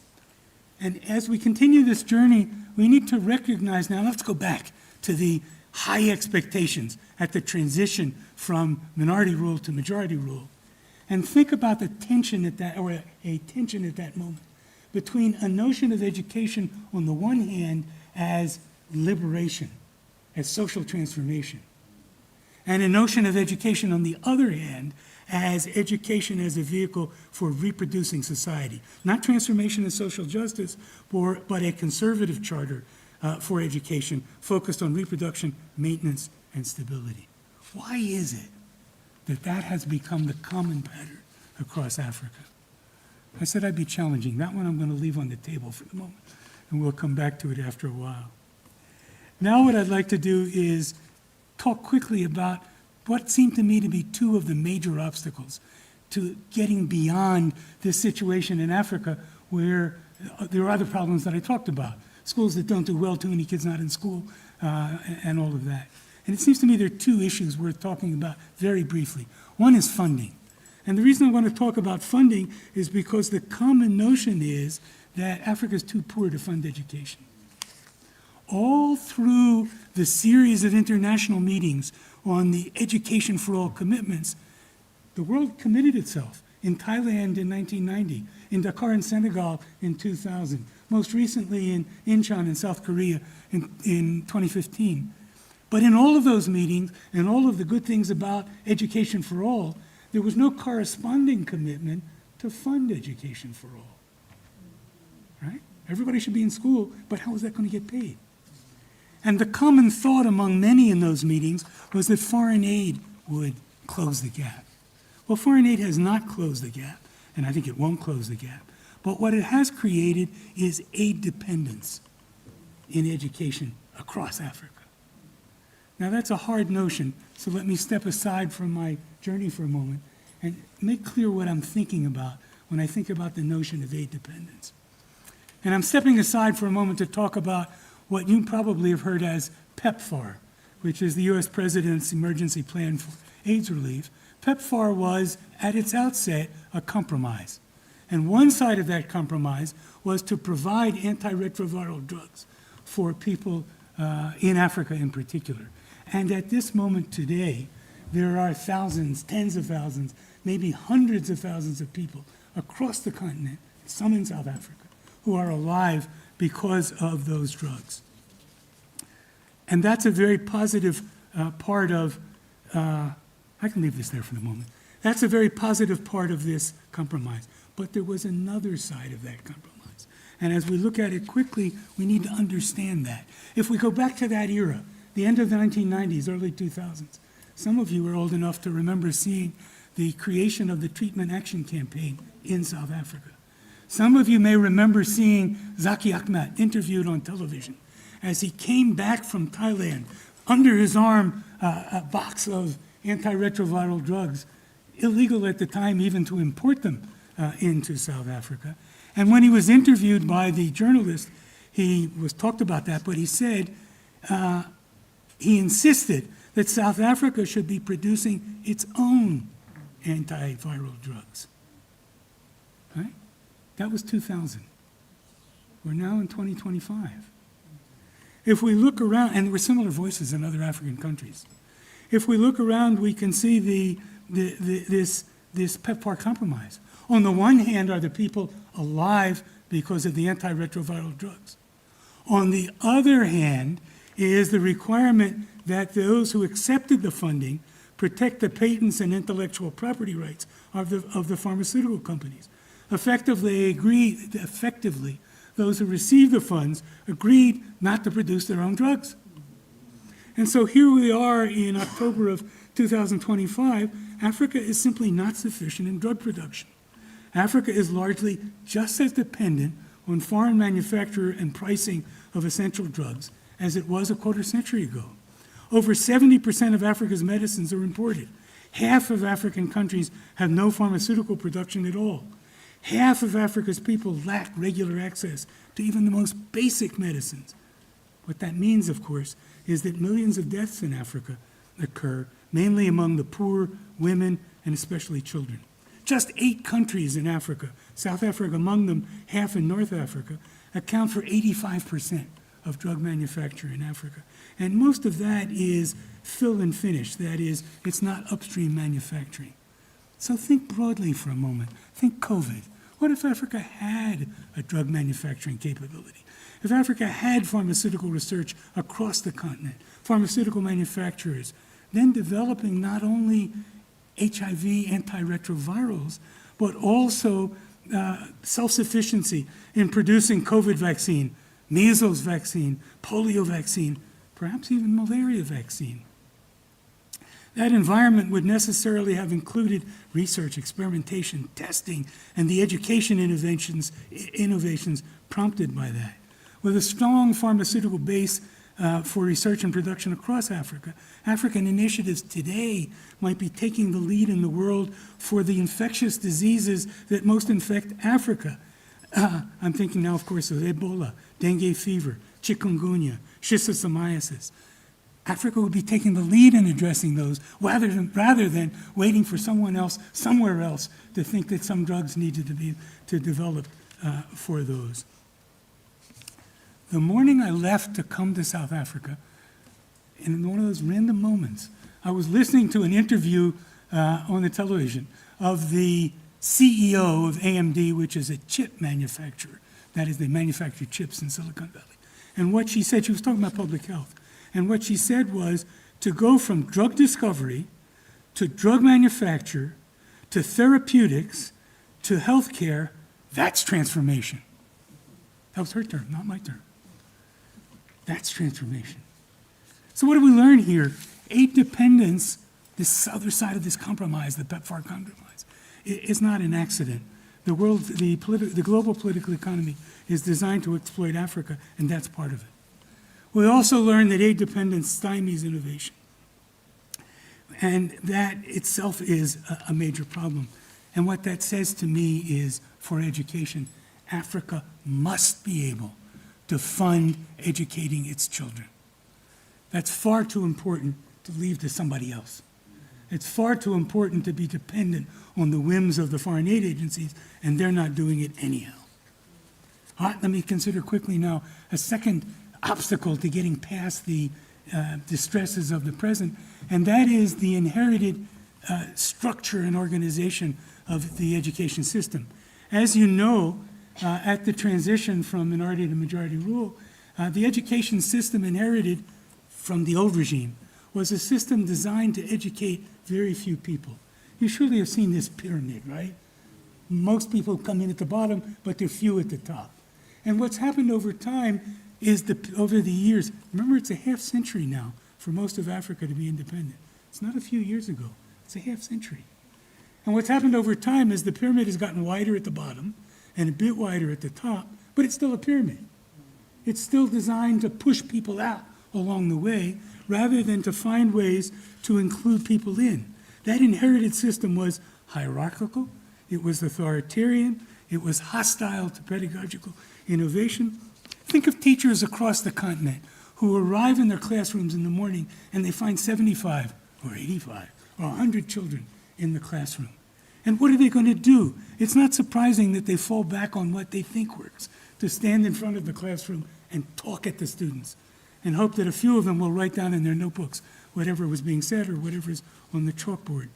Speaker 4: And as we continue this journey, we need to recognize, now let's go back to the high expectations at the transition from minority rule to majority rule, and think about the tension at that, or a tension at that moment, between a notion of education on the one hand as liberation, as social transformation. And a notion of education, on the other hand, as education as a vehicle for reproducing society. Not transformation and social justice, but a conservative charter for education focused on reproduction, maintenance, and stability. Why is it that that has become the common pattern across Africa? I said I'd be challenging. That one I'm going to leave on the table for the moment, and we'll come back to it after a while. Now what I'd like to do is talk quickly about what seem to me to be two of the major obstacles to getting beyond this situation in Africa where there are other problems that I talked about. Schools that don't do well, too many kids not in school, and all of that. And it seems to me there are two issues worth talking about very briefly. One is funding. And the reason I want to talk about funding is because the common notion is that Africa is too poor to fund education. All through the series of international meetings on the Education for All commitments, the world committed itself in Thailand in 1990, in Dakar in Senegal in 2000, most recently in Incheon in South Korea in 2015. But in all of those meetings and all of the good things about Education for All, there was no corresponding commitment to fund education for all. Right? Everybody should be in school, but how is that going to get paid? And the common thought among many in those meetings was that foreign aid would close the gap. Well, foreign aid has not closed the gap, and I think it won't close the gap. But what it has created is aid dependence in education across Africa. Now, that's a hard notion, so let me step aside from my journey for a moment and make clear what I'm thinking about when I think about the notion of aid dependence. And I'm stepping aside for a moment to talk about what you probably have heard as PEPFAR, which is the U.S. President's Emergency Plan for AIDS Relief. PEPFAR was, at its outset, a compromise. And one side of that compromise was to provide antiretroviral drugs for people in Africa in particular. And at this moment today, there are thousands, tens of thousands, maybe hundreds of thousands of people across the continent, some in South Africa, who are alive because of those drugs. And that's a very positive part of, I can leave this there for the moment. That's a very positive part of this compromise. But there was another side of that compromise. And as we look at it quickly, we need to understand that. If we go back to that era, the end of the 1990s, early 2000s, some of you are old enough to remember seeing the creation of the Treatment Action Campaign in South Africa. Some of you may remember seeing Zaki Ahmed interviewed on television as he came back from Thailand, under his arm a box of antiretroviral drugs, illegal at the time even to import them into South Africa. And when he was interviewed by the journalist, he was talked about that, but he said, he insisted that South Africa should be producing its own antiviral drugs. Right? That was 2000. We're now in 2025. If we look around, and there were similar voices in other African countries. If we look around, we can see this PEPFAR compromise. On the one hand are the people alive because of the antiretroviral drugs. On the other hand is the requirement that those who accepted the funding protect the patents and intellectual property rights of the pharmaceutical companies. Effectively, those who received the funds agreed not to produce their own drugs. And so here we are in October of 2025. Africa is simply not sufficient in drug production. Africa is largely just as dependent on foreign manufacture and pricing of essential drugs as it was a quarter century ago. Over 70% of Africa's medicines are imported. Half of African countries have no pharmaceutical production at all. Half of Africa's people lack regular access to even the most basic medicines. What that means, of course, is that millions of deaths in Africa occur, mainly among the poor, women, and especially children. Just 8 countries in Africa, South Africa among them, half in North Africa, account for 85% of drug manufacture in Africa. And most of that is fill and finish. That is, it's not upstream manufacturing. So think broadly for a moment. Think COVID. What if Africa had a drug manufacturing capability? If Africa had pharmaceutical research across the continent, pharmaceutical manufacturers, then developing not only HIV antiretrovirals, but also self-sufficiency in producing COVID vaccine, measles vaccine, polio vaccine, perhaps even malaria vaccine. That environment would necessarily have included research, experimentation, testing, and the education innovations prompted by that. With a strong pharmaceutical base for research and production across Africa, African initiatives today might be taking the lead in the world for the infectious diseases that most infect Africa. I'm thinking now, of course, of Ebola, dengue fever, chikungunya, schistosomiasis. Africa would be taking the lead in addressing those rather than waiting for someone else, somewhere else, to think that some drugs needed to be developed for those. The morning I left to come to South Africa, in one of those random moments, I was listening to an interview on the television of the CEO of AMD, which is a chip manufacturer. That is, they manufacture chips in Silicon Valley. And what she said, she was talking about public health. And what she said was to go from drug discovery to drug manufacture to therapeutics to healthcare, that's transformation. That was her term, not my term. That's transformation. So what do we learn here? Aid dependence, this other side of this compromise, the PEPFAR compromise, is not an accident. The global political economy is designed to exploit Africa, and that's part of it. We also learn that aid dependence stymies innovation. And that itself is a major problem. And what that says to me is, for education, Africa must be able to fund educating its children. That's far too important to leave to somebody else. It's far too important to be dependent on the whims of the foreign aid agencies, and they're not doing it anyhow. All right, let me consider quickly now a second obstacle to getting past the distresses of the present, and that is the inherited structure and organization of the education system. As you know, at the transition from minority to majority rule, the education system inherited from the old regime was a system designed to educate very few people. You surely have seen this pyramid, right? Most people come in at the bottom, but there are few at the top. And what's happened over time is over the years, remember, it's a half century now for most of Africa to be independent. It's not a few years ago, it's a half century. And what's happened over time is the pyramid has gotten wider at the bottom and a bit wider at the top, but it's still a pyramid. It's still designed to push people out along the way rather than to find ways to include people in. That inherited system was hierarchical, it was authoritarian, it was hostile to pedagogical innovation. Think of teachers across the continent who arrive in their classrooms in the morning and they find 75 or 85 or 100 children in the classroom. And what are they going to do? It's not surprising that they fall back on what they think works, to stand in front of the classroom and talk at the students and hope that a few of them will write down in their notebooks whatever was being said or whatever is on the chalkboard.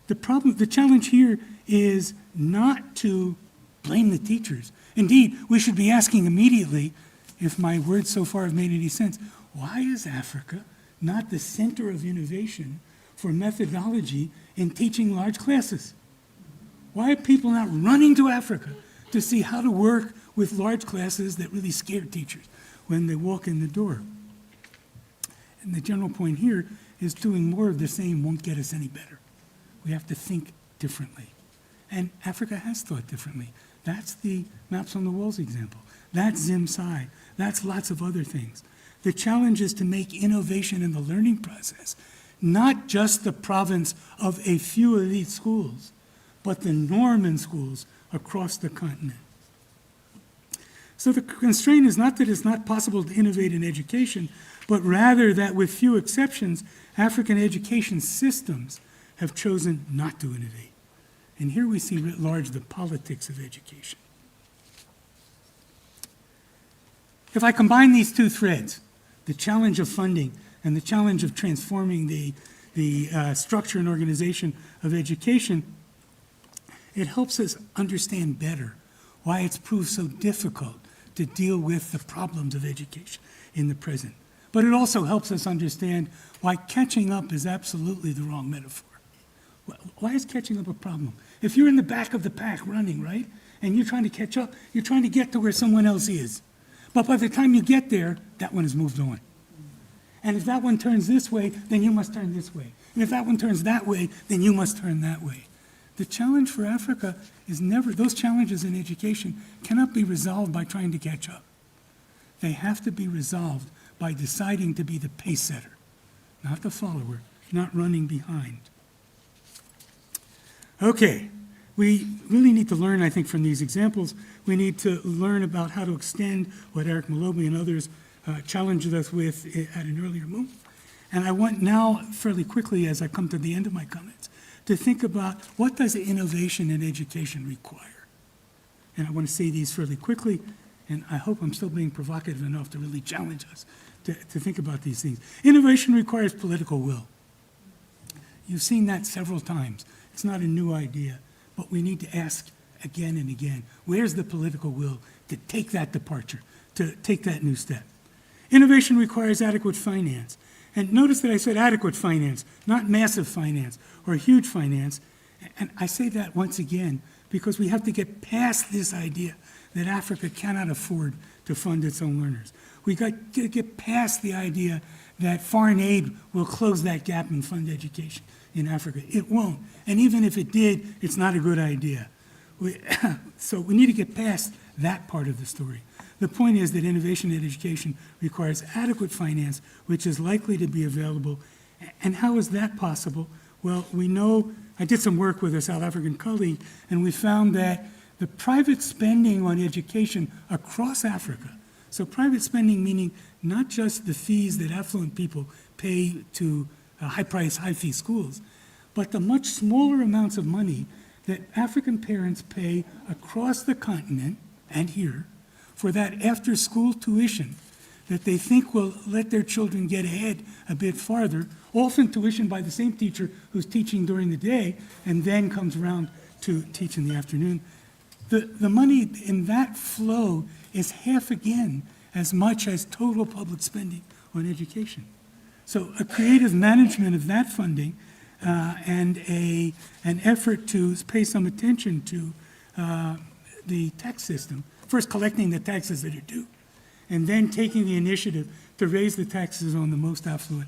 Speaker 4: The challenge here is not to blame the teachers. Indeed, we should be asking immediately, if my words so far have made any sense, why is Africa not the center of innovation for methodology in teaching large classes? Why are people not running to Africa to see how to work with large classes that really scare teachers when they walk in the door? And the general point here is doing more of the same won't get us any better. We have to think differently. And Africa has thought differently. That's the Maps on the Walls example. That's ZimSci. That's lots of other things. The challenge is to make innovation in the learning process not just the province of a few elite schools, but the norm in schools across the continent. So the constraint is not that it's not possible to innovate in education, but rather that with few exceptions, African education systems have chosen not to innovate. And here we see writ large the politics of education. If I combine these two threads, the challenge of funding and the challenge of transforming the structure and organization of education, it helps us understand better why it's proved so difficult to deal with the problems of education in the present. But it also helps us understand why catching up is absolutely the wrong metaphor. Why is catching up a problem? If you're in the back of the pack running, right, and you're trying to catch up, you're trying to get to where someone else is. But by the time you get there, that one has moved on. And if that one turns this way, then you must turn this way. And if that one turns that way, then you must turn that way. The challenge for Africa is never, those challenges in education cannot be resolved by trying to catch up. They have to be resolved by deciding to be the pace setter, not the follower, not running behind. Okay, we really need to learn, I think, from these examples. We need to learn about how to extend what Eric Molobi and others challenged us with at an earlier moment. And I want now, fairly quickly, as I come to the end of my comments, to think about what does innovation in education require? And I want to say these fairly quickly, and I hope I'm still being provocative enough to really challenge us to think about these things. Innovation requires political will. You've seen that several times. It's not a new idea, but we need to ask again and again, where's the political will to take that departure, to take that new step? Innovation requires adequate finance. And notice that I said adequate finance, not massive finance or huge finance. And I say that once again because we have to get past this idea that Africa cannot afford to fund its own learners. We got to get past the idea that foreign aid will close that gap and fund education in Africa. It won't. And even if it did, it's not a good idea. So we need to get past that part of the story. The point is that innovation in education requires adequate finance, which is likely to be available. And how is that possible? Well, we know, I did some work with a South African colleague, and we found that the private spending on education across Africa, so private spending meaning not just the fees that affluent people pay to high-price, high-fee schools, but the much smaller amounts of money that African parents pay across the continent and here for that after-school tuition that they think will let their children get ahead a bit farther, often tuition by the same teacher who's teaching during the day and then comes around to teach in the afternoon. The money in that flow is half again as much as total public spending on education. So a creative management of that funding and an effort to pay some attention to the tax system, first collecting the taxes that are due, and then taking the initiative to raise the taxes on the most affluent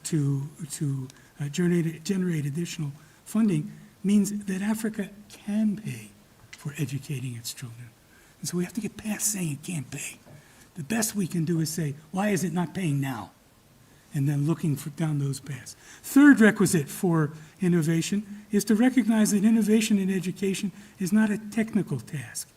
Speaker 4: to generate additional funding, means that Africa can pay for educating its children. And so we have to get past saying it can't pay. The best we can do is say, why is it not paying now? And then looking down those paths. Third requisite for innovation is to recognize that innovation in education is not a technical task.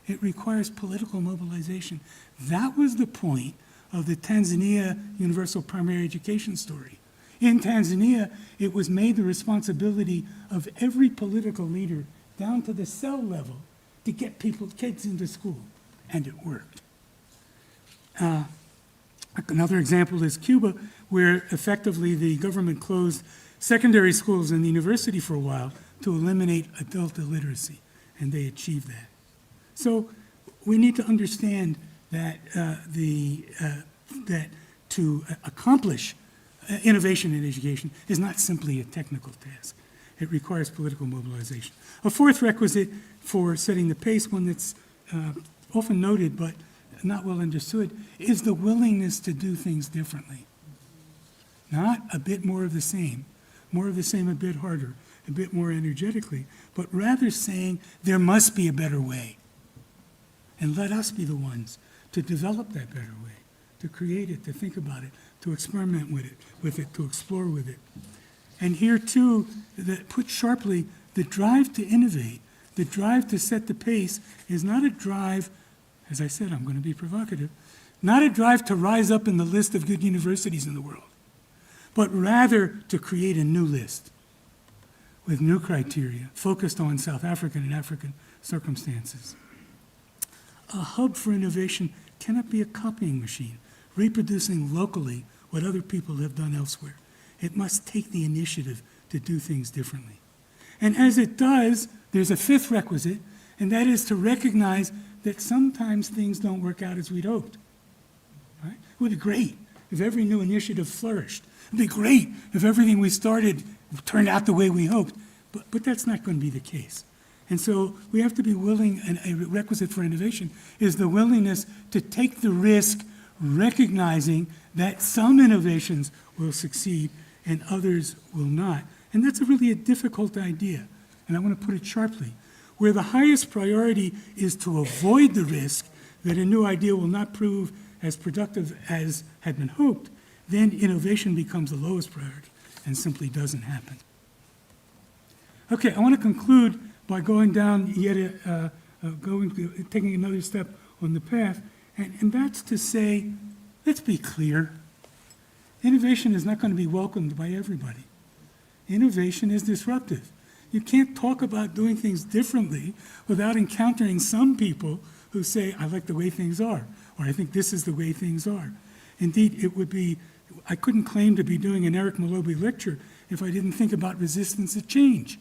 Speaker 4: It requires political mobilization. That was the point of the Tanzania Universal Primary Education story. In Tanzania, it was made the responsibility of every political leader down to the cell level to get kids into school, and it worked. Another example is Cuba, where effectively the government closed secondary schools and the university for a while to eliminate adult illiteracy, and they achieved that. So we need to understand that that to accomplish innovation in education is not simply a technical task. It requires political mobilization. A fourth requisite for setting the pace, one that's often noted but not well understood, is the willingness to do things differently. Not a bit more of the same a bit harder, a bit more energetically, but rather saying there must be a better way. And let us be the ones to develop that better way, to create it, to think about it, to experiment with it, to explore with it. And here too, put sharply, the drive to innovate, the drive to set the pace is not a drive, as I said, I'm going to be provocative, not a drive to rise up in the list of good universities in the world, but rather to create a new list with new criteria focused on South African and African circumstances. A hub for innovation cannot be a copying machine, reproducing locally what other people have done elsewhere. It must take the initiative to do things differently. And as it does, there's a fifth requisite, and that is to recognize that sometimes things don't work out as we'd hoped. Right? It would be great if every new initiative flourished. It would be great if everything we started turned out the way we hoped. But that's not going to be the case. And so we have to be willing, and a requisite for innovation is the willingness to take the risk, recognizing that some innovations will succeed and others will not. And that's really a difficult idea. And I want to put it sharply. Where the highest priority is to avoid the risk that a new idea will not prove as productive as had been hoped, then innovation becomes the lowest priority and simply doesn't happen. Okay, I want to conclude by going down taking another step on the path, and that's to say, let's be clear. Innovation is not going to be welcomed by everybody. Innovation is disruptive. You can't talk about doing things differently without encountering some people who say, I like the way things are, or I think this is the way things are. Indeed, I couldn't claim to be doing an Eric Molobi lecture if I didn't think about resistance to change.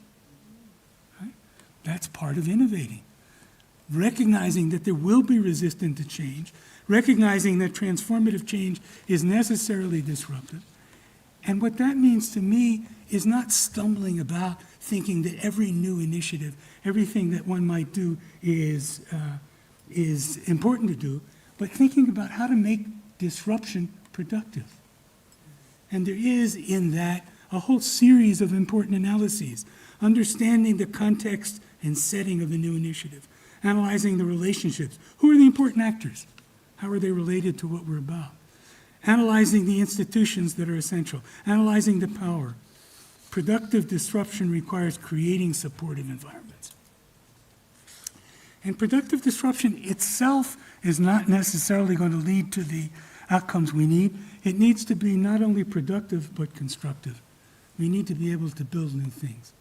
Speaker 4: Right? That's part of innovating. Recognizing that there will be resistance to change, recognizing that transformative change is necessarily disruptive. And what that means to me is not stumbling about thinking that every new initiative, everything that one might do is important to do, but thinking about how to make disruption productive. And there is in that a whole series of important analyses, understanding the context and setting of the new initiative, analyzing the relationships. Who are the important actors? How are they related to what we're about? Analyzing the institutions that are essential, analyzing the power. Productive disruption requires creating supportive environments. And productive disruption itself is not necessarily going to lead to the outcomes we need. It needs to be not only productive, but constructive. We need to be able to build new things.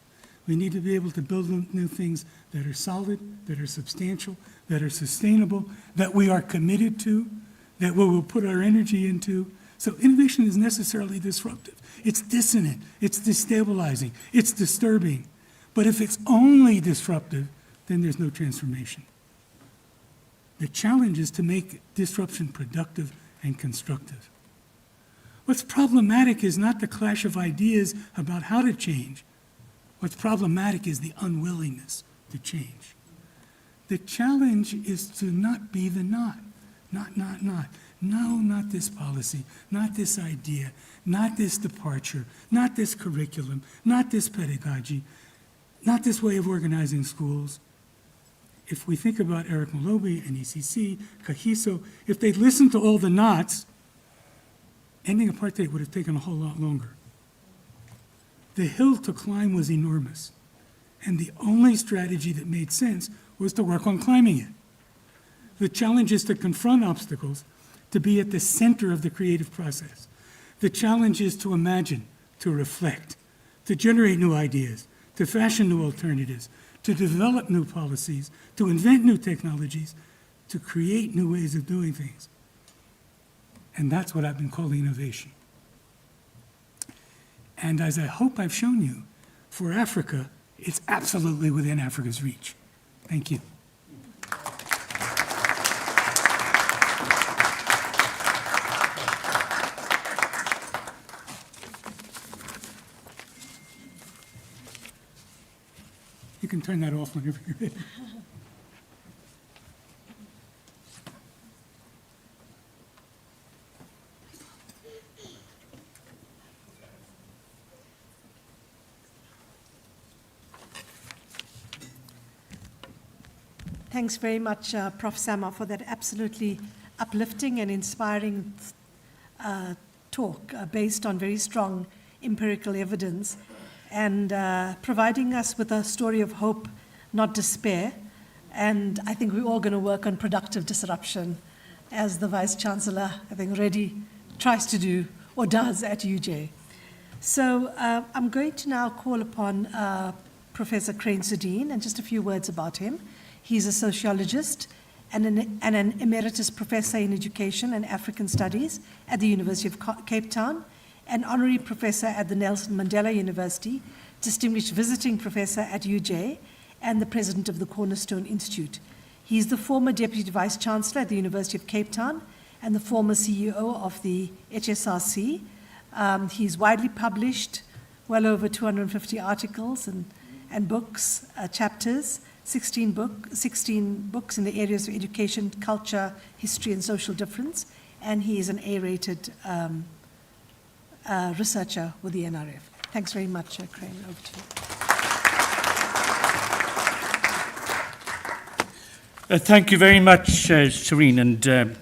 Speaker 4: We need to be able to build new things that are solid, that are substantial, that are sustainable, that we are committed to, that we will put our energy into. So innovation is necessarily disruptive. It's dissonant, it's destabilizing, it's disturbing. But if it's only disruptive, then there's no transformation. The challenge is to make disruption productive and constructive. What's problematic is not the clash of ideas about how to change. What's problematic is the unwillingness to change. The challenge is to not be the not. Not. No, not this policy, not this idea, not this departure, not this curriculum, not this pedagogy, not this way of organizing schools. If we think about Eric Molobi and ECC, Kahiso, if they'd listened to all the nots, ending apartheid would have taken a whole lot longer. The hill to climb was enormous, and the only strategy that made sense was to work on climbing it. The challenge is to confront obstacles, to be at the center of the creative process. The challenge is to imagine, to reflect, to generate new ideas, to fashion new alternatives, to develop new policies, to invent new technologies, to create new ways of doing things. And that's what I've been calling innovation. And as I hope I've shown you, for Africa, it's absolutely within Africa's reach. Thank you. You can turn that off whenever you're ready.
Speaker 1: Thanks very much, Prof. Samoff, for that absolutely uplifting and inspiring talk based on very strong empirical evidence and providing us with a story of hope, not despair. And I think we're all going to work on productive disruption, as the Vice-Chancellor, I think, already tries to do or does at UJ. So I'm going to now call upon Professor Crane Sudeen, and just a few words about him. He's a sociologist and an emeritus professor in education and African studies at the University of Cape Town, an honorary professor at the Nelson Mandela University, distinguished visiting professor at UJ, and the president of the Cornerstone Institute. He's the former Deputy Vice Chancellor at the University of Cape Town and the former CEO of the HSRC. He's widely published, well over 250 articles and books, chapters, 16 books in the areas of education, culture, history, and social difference. And he is an A-rated researcher with the NRF. Thanks very much, Crane. Over to you.
Speaker 5: Thank you very much, Shireen, and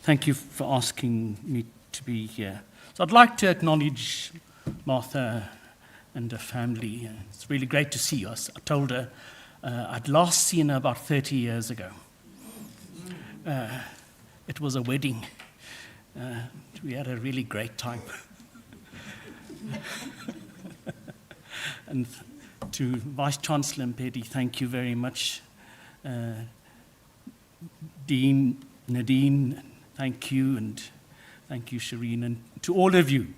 Speaker 5: thank you for asking me to be here. So I'd like to acknowledge Martha and her family. It's really great to see us. I told her I'd last seen her about 30 years ago. It was a wedding. We had a really great time. And to Vice Chancellor Mpedi, thank you very much. Dean, Nadine, thank you, and thank you, Shireen, and to all of you,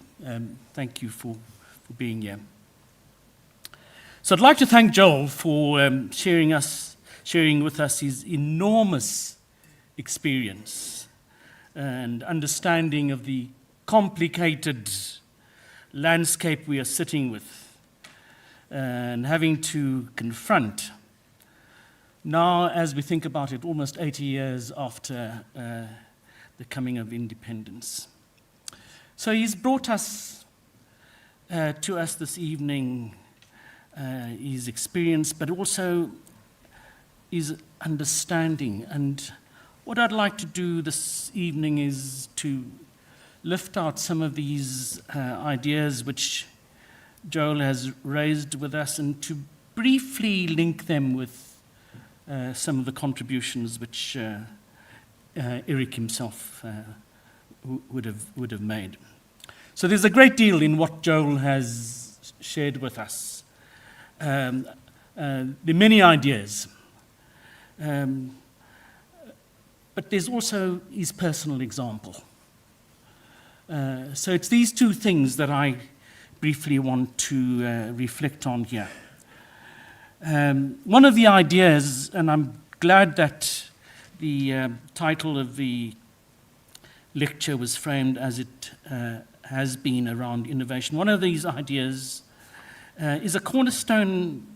Speaker 5: thank you for being here. So I'd like to thank Joel for sharing with us his enormous experience and understanding of the complicated landscape we are sitting with and having to confront. Now, as we think about it, almost 80 years after the coming of independence. So he's brought us to us this evening his experience, but also his understanding. And what I'd like to do this evening is to lift out some of these ideas which Joel has raised with us and to briefly link them with some of the contributions which Eric himself would have made. So there's a great deal in what Joel has shared with us. There are many ideas, but there's also his personal example. So it's these two things that I briefly want to reflect on here. One of the ideas, and I'm glad that the title of the lecture was framed as it has been around innovation. One of these ideas is a cornerstone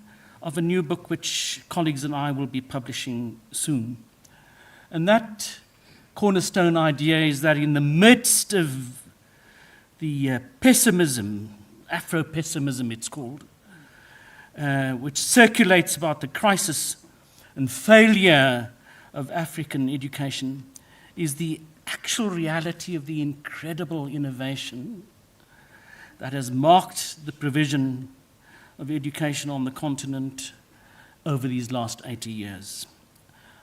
Speaker 5: of a new book which colleagues and I will be publishing soon. And that cornerstone idea is that in the midst of the pessimism, Afro-pessimism it's called, which circulates about the crisis and failure of African education, is the actual reality of the incredible innovation that has marked the provision of education on the continent over these last 80 years.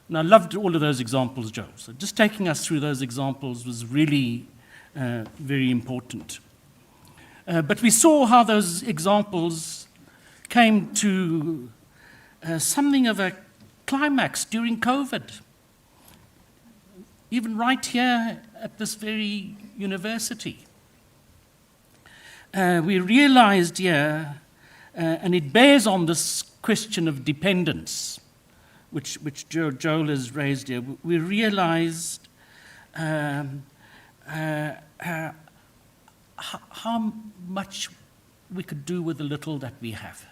Speaker 5: And I loved all of those examples, Joe. So just taking us through those examples was really very important. But we saw how those examples came to something of a climax during COVID. Even right here at this very university. We realized here, and it bears on this question of dependence, which Joel has raised here, we realized how much we could do with the little that we have.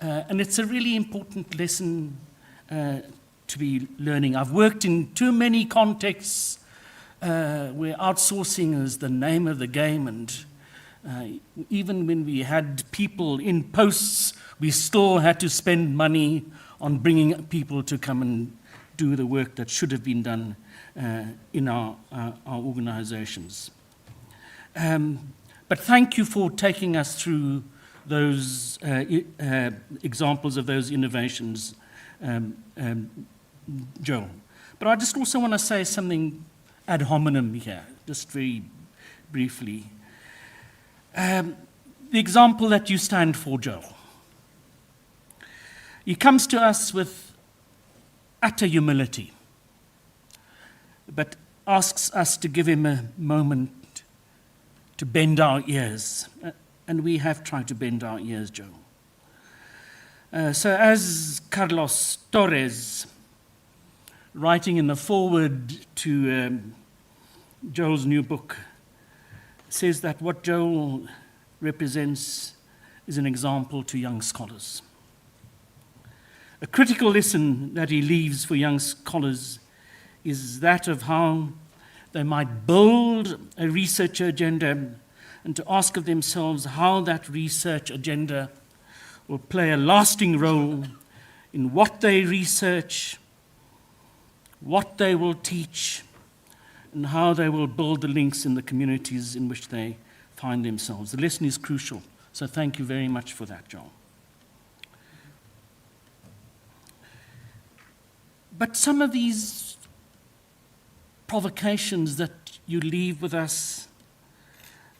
Speaker 5: And it's a really important lesson to be learning. I've worked in too many contexts where outsourcing is the name of the game, and even when we had people in posts, we still had to spend money on bringing people to come and do the work that should have been done in our organizations. But thank you for taking us through those examples of those innovations, Joel. But I just also want to say something ad hominem here, just very briefly. The example that you stand for, Joel. He comes to us with utter humility, but asks us to give him a moment to bend our ears. And we have tried to bend our ears, Joel. So as Carlos Torres, writing in the foreword to Joel's new book, says that what Joel represents is an example to young scholars. A critical lesson that he leaves for young scholars is that of how they might build a research agenda and to ask of themselves how that research agenda will play a lasting role in what they research, what they will teach, and how they will build the links in the communities in which they find themselves. The lesson is crucial, so thank you very much for that, Joel. But some of these provocations that you leave with us,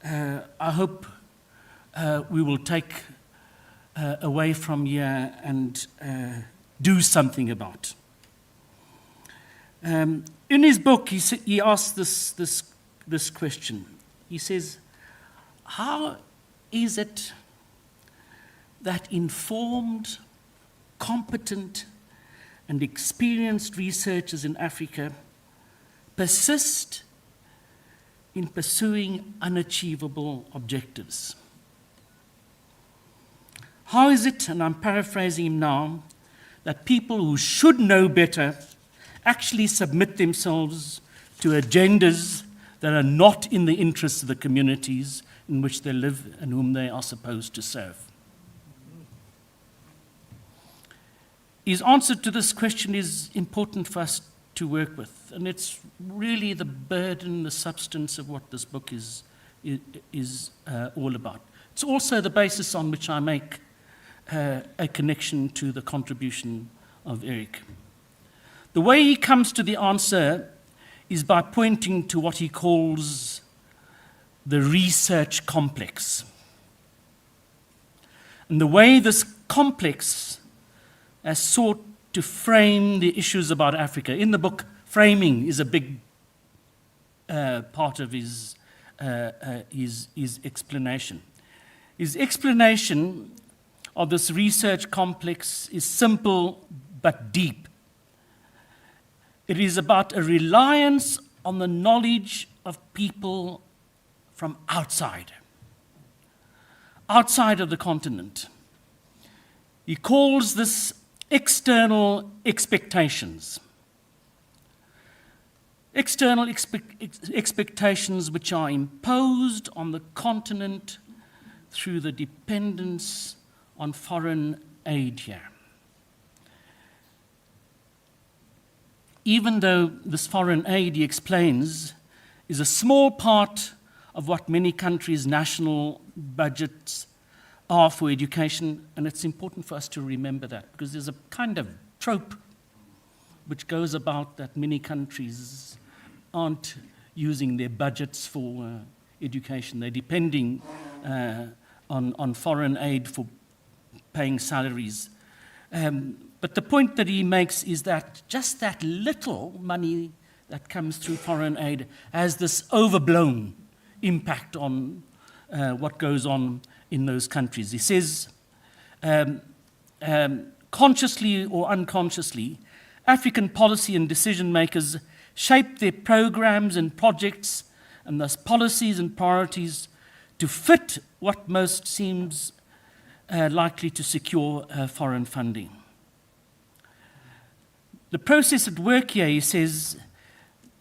Speaker 5: I hope we will take away from here and do something about. In his book, he asks this question. He says, how is it that informed, competent, and experienced researchers in Africa persist in pursuing unachievable objectives? How is it, and I'm paraphrasing him now, that people who should know better actually submit themselves to agendas that are not in the interests of the communities in which they live and whom they are supposed to serve? His answer to this question is important for us to work with, and it's really the burden, the substance of what this book is all about. It's also the basis on which I make a connection to the contribution of Eric. The way he comes to the answer is by pointing to what he calls the research complex. And the way this complex has sought to frame the issues about Africa. In the book, framing is a big part of his explanation. His explanation of this research complex is simple but deep. It is about a reliance on the knowledge of people from outside of the continent. He calls this external expectations. External expectations which are imposed on the continent through the dependence on foreign aid here. Even though this foreign aid, he explains, is a small part of what many countries' national budgets are for education, and it's important for us to remember that, because there's a kind of trope which goes about that many countries aren't using their budgets for education. They're depending on foreign aid for paying salaries. But the point that he makes is that just that little money that comes through foreign aid has this overblown impact on what goes on in those countries. He says, consciously or unconsciously, African policy and decision makers shape their programs and projects and thus policies and priorities to fit what most seems likely to secure foreign funding. The process at work here, he says,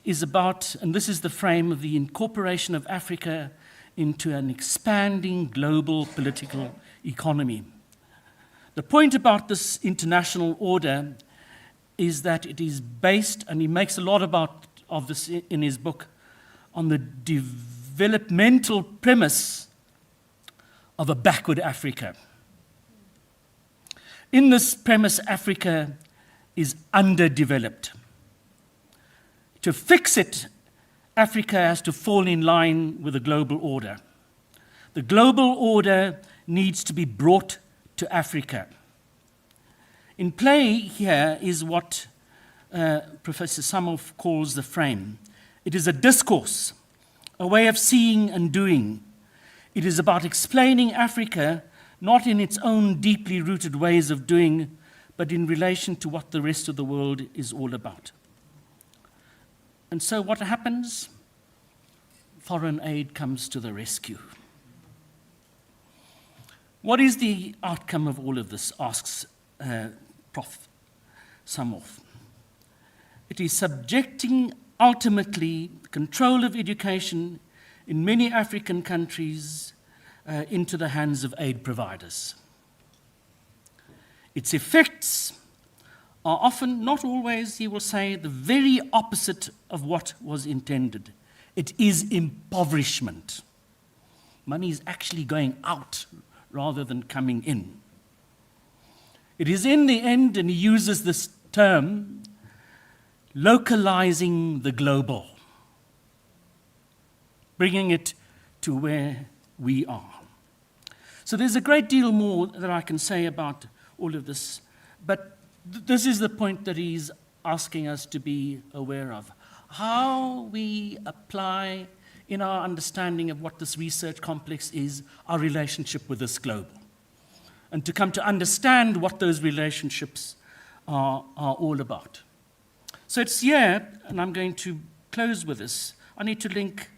Speaker 5: is about, and this is the frame of the incorporation of Africa into an expanding global political economy. The point about this international order is that it is based, and he makes a lot of this in his book, on the developmental premise of a backward Africa. In this premise, Africa is underdeveloped. To fix it, Africa has to fall in line with the global order. The global order needs to be brought to Africa. In play here is what Professor Samoff calls the frame. It is a discourse, a way of seeing and doing. It is about explaining Africa not in its own deeply rooted ways of doing, but in relation to what the rest of the world is all about. And so what happens? Foreign aid comes to the rescue. What is the outcome of all of this, asks Prof Samoff. It is subjecting, ultimately, control of education in many African countries into the hands of aid providers. Its effects are often, not always, he will say, the very opposite of what was intended. It is impoverishment. Money is actually going out rather than coming in. It is in the end, and he uses this term, localizing the global, bringing it to where we are. So there's a great deal more that I can say about all of this, but this is the point that he's asking us to be aware of. How we apply, in our understanding of what this research complex is, our relationship with this global. And to come to understand what those relationships are all about. So it's here, and I'm going to close with this. I need to link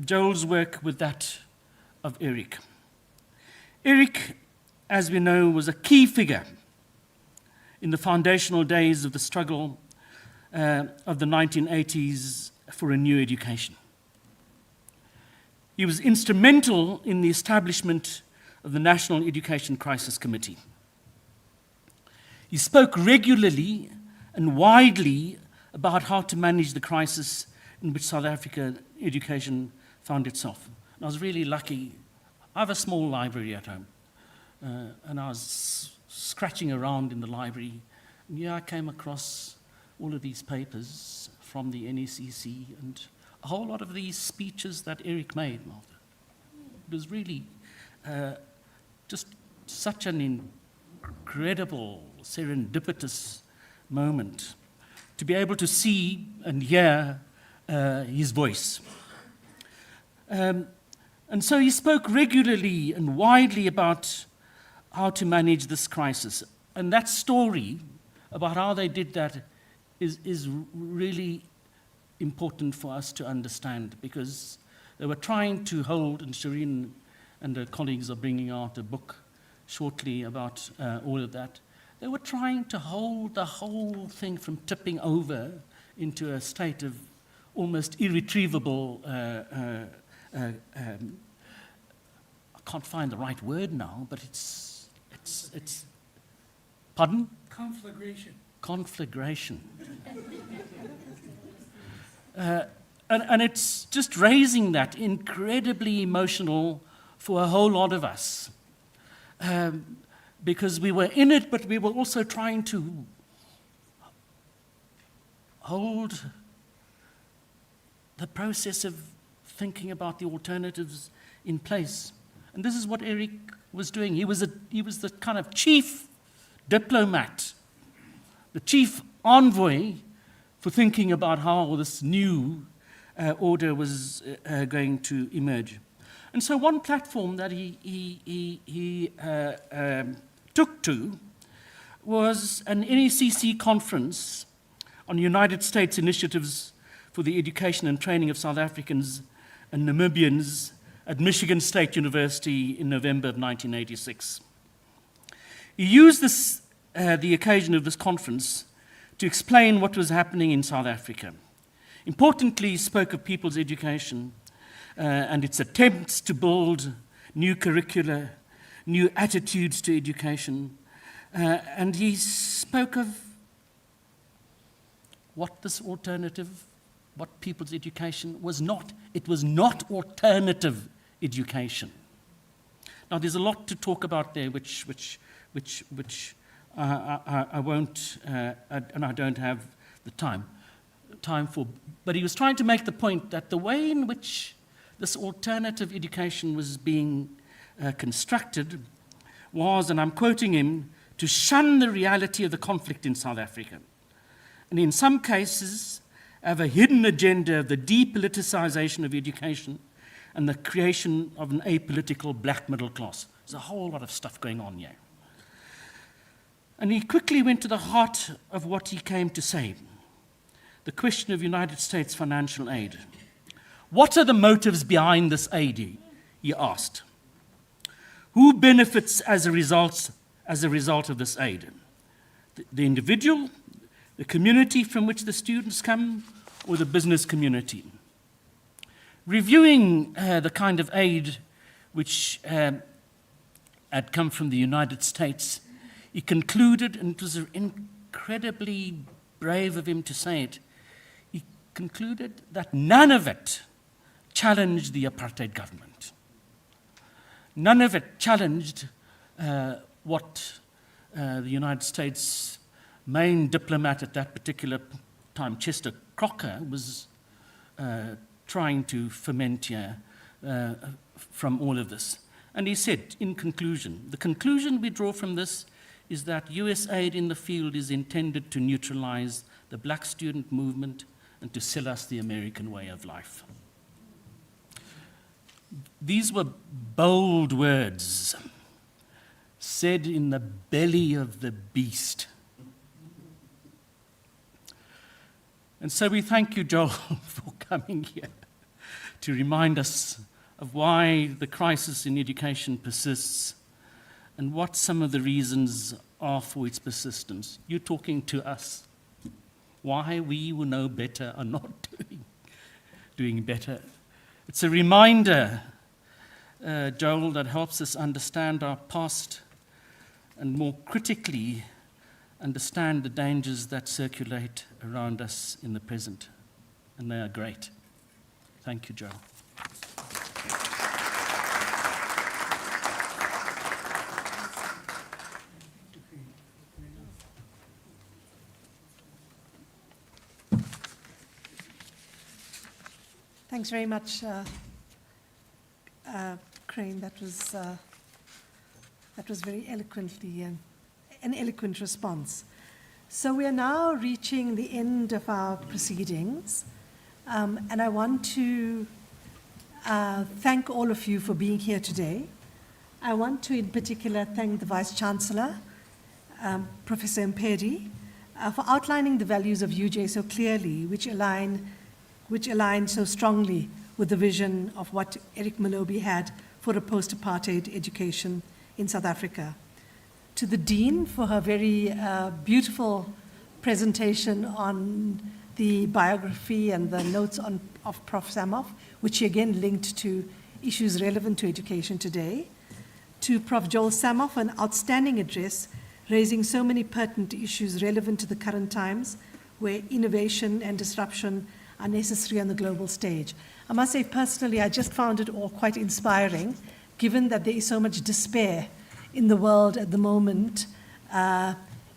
Speaker 5: Joel's work with that of Eric. Eric, as we know, was a key figure in the foundational days of the struggle of the 1980s for a new education. He was instrumental in the establishment of the National Education Crisis Committee. He spoke regularly and widely about how to manage the crisis in which South African education found itself. And I was really lucky. I have a small library at home, and I was scratching around in the library, and I came across all of these papers from the NECC and a whole lot of these speeches that Eric made, Martha. It was really just such an incredible, serendipitous moment to be able to see and hear his voice. And so he spoke regularly and widely about how to manage this crisis. And that story about how they did that is really important for us to understand, because they were trying to hold, and Shireen and her colleagues are bringing out a book shortly about all of that. They were trying to hold the whole thing from tipping over into a state of almost irretrievable, I can't find the right word now, but it's pardon?
Speaker 4: Conflagration.
Speaker 5: Conflagration. And it's just raising that incredibly emotional for a whole lot of us. Because we were in it, but we were also trying to hold the process of thinking about the alternatives in place. And this is what Eric was doing. He was the kind of chief diplomat, the chief envoy for thinking about how this new order was going to emerge. And so one platform that he took to was an NECC conference on United States initiatives for the education and training of South Africans and Namibians at Michigan State University in November of 1986. He used the occasion of this conference to explain what was happening in South Africa. Importantly, he spoke of people's education and its attempts to build new curricula, new attitudes to education, and he spoke of what this alternative, what people's education was not. It was not alternative education. Now, there's a lot to talk about there, which I won't, and I don't have the time for. But he was trying to make the point that the way in which this alternative education was being constructed was, and I'm quoting him, to shun the reality of the conflict in South Africa, and in some cases have a hidden agenda of the depoliticization of education and the creation of an apolitical black middle class. There's a whole lot of stuff going on here. And he quickly went to the heart of what he came to say, the question of United States financial aid. What are the motives behind this aid, he asked. Who benefits as a result of this aid? The individual, the community from which the students come, or the business community? Reviewing the kind of aid which had come from the United States, he concluded, and it was incredibly brave of him to say it, he concluded that none of it challenged the apartheid government. None of it challenged what the United States' main diplomat at that particular time, Chester Crocker, was trying to ferment here from all of this. And he said, in conclusion, the conclusion we draw from this is that US aid in the field is intended to neutralize the black student movement and to sell us the American way of life. These were bold words said in the belly of the beast. And so we thank you, Joel, for coming here to remind us of why the crisis in education persists and what some of the reasons are for its persistence. You're talking to us. Why we who know better are not doing better. It's a reminder, Joel, that helps us understand our past and more critically understand the dangers that circulate around us in the present. And they are great. Thank you, Joel.
Speaker 1: Thanks very much, Crane. That was very eloquently an eloquent response. So we are now reaching the end of our proceedings, and I want to thank all of you for being here today. I want to, in particular, thank the Vice Chancellor, Professor Mpedi, for outlining the values of UJ so clearly, which align so strongly with the vision of what Eric Molobi had for a post-apartheid education in South Africa. To the Dean for her very beautiful presentation on the biography and the notes of Prof Samoff, which she again linked to issues relevant to education today. To Prof Joel Samoff, an outstanding address raising so many pertinent issues relevant to the current times, where innovation and disruption are necessary on the global stage. I must say personally, I just found it all quite inspiring, given that there is so much despair in the world at the moment,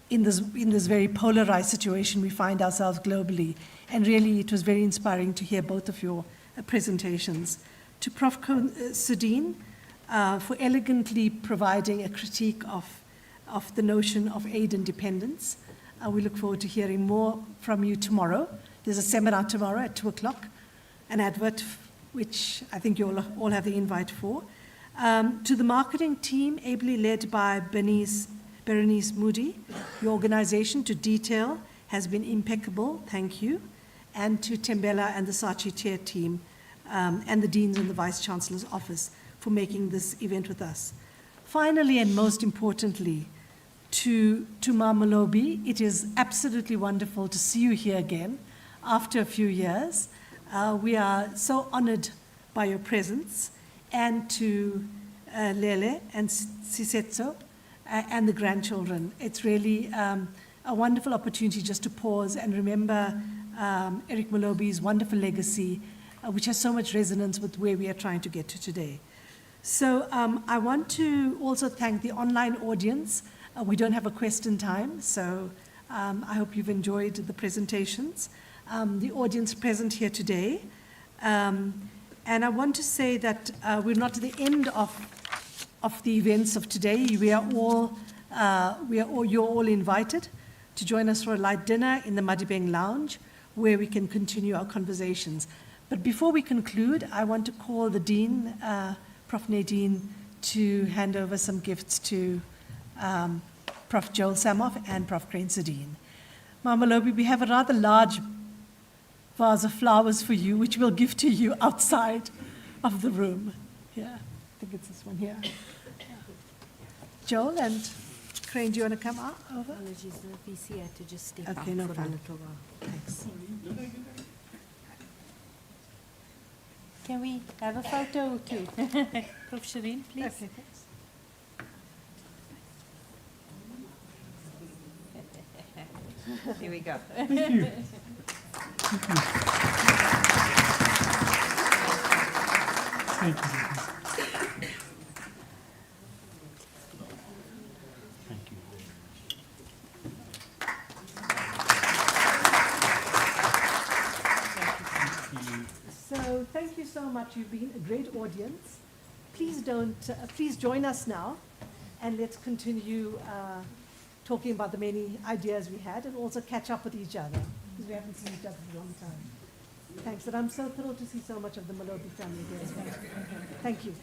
Speaker 1: in this very polarized situation we find ourselves globally. And really, it was very inspiring to hear both of your presentations. To Prof Sudeen, for elegantly providing a critique of the notion of aid independence. We look forward to hearing more from you tomorrow. There's a seminar tomorrow at 2 o'clock, an advert which I think you all have the invite for. To the marketing team, ably led by Berenice Moody, your organization to detail has been impeccable, thank you. And to Tembela and the Saatchi Chair team, and the Deans and the Vice Chancellor's office for making this event with us. Finally, and most importantly, to Ma Molobi, it is absolutely wonderful to see you here again after a few years. We are so honored by your presence, and to Lele and Sisetso and the grandchildren. It's really a wonderful opportunity just to pause and remember Eric Molobi's wonderful legacy, which has so much resonance with where we are trying to get to today. So I want to also thank the online audience. We don't have a question time, so I hope you've enjoyed the presentations. The audience present here today. And I want to say that we're not at the end of the events of today. You're all invited to join us for a light dinner in the Madibeng Lounge, where we can continue our conversations. But before we conclude, I want to call the Dean, Prof Nadine, to hand over some gifts to Prof Joel Samoff and Prof Crane-Sedin. Molobi, we have a rather large vase of flowers for you, which we'll give to you outside of the room. Yeah, I think it's this one here. Joel and Crane, do you want to come out over?
Speaker 6: Apologies, the VC had to just step
Speaker 1: Okay,
Speaker 6: out
Speaker 1: no
Speaker 6: for a
Speaker 1: problem.
Speaker 6: little while.
Speaker 1: Thanks.
Speaker 3: Can we have a photo too? Prof Shireen, please.
Speaker 1: Okay, thanks.
Speaker 3: Here we go.
Speaker 4: Thank you. Thank you.
Speaker 5: Thank you.
Speaker 1: So thank you so much. You've been a great audience. Please join us now, and let's continue talking about the many ideas we had, and also catch up with each other, because we haven't seen each other for a long time. Thanks, and I'm so thrilled to see so much of the Molobi family here as well. Thank you.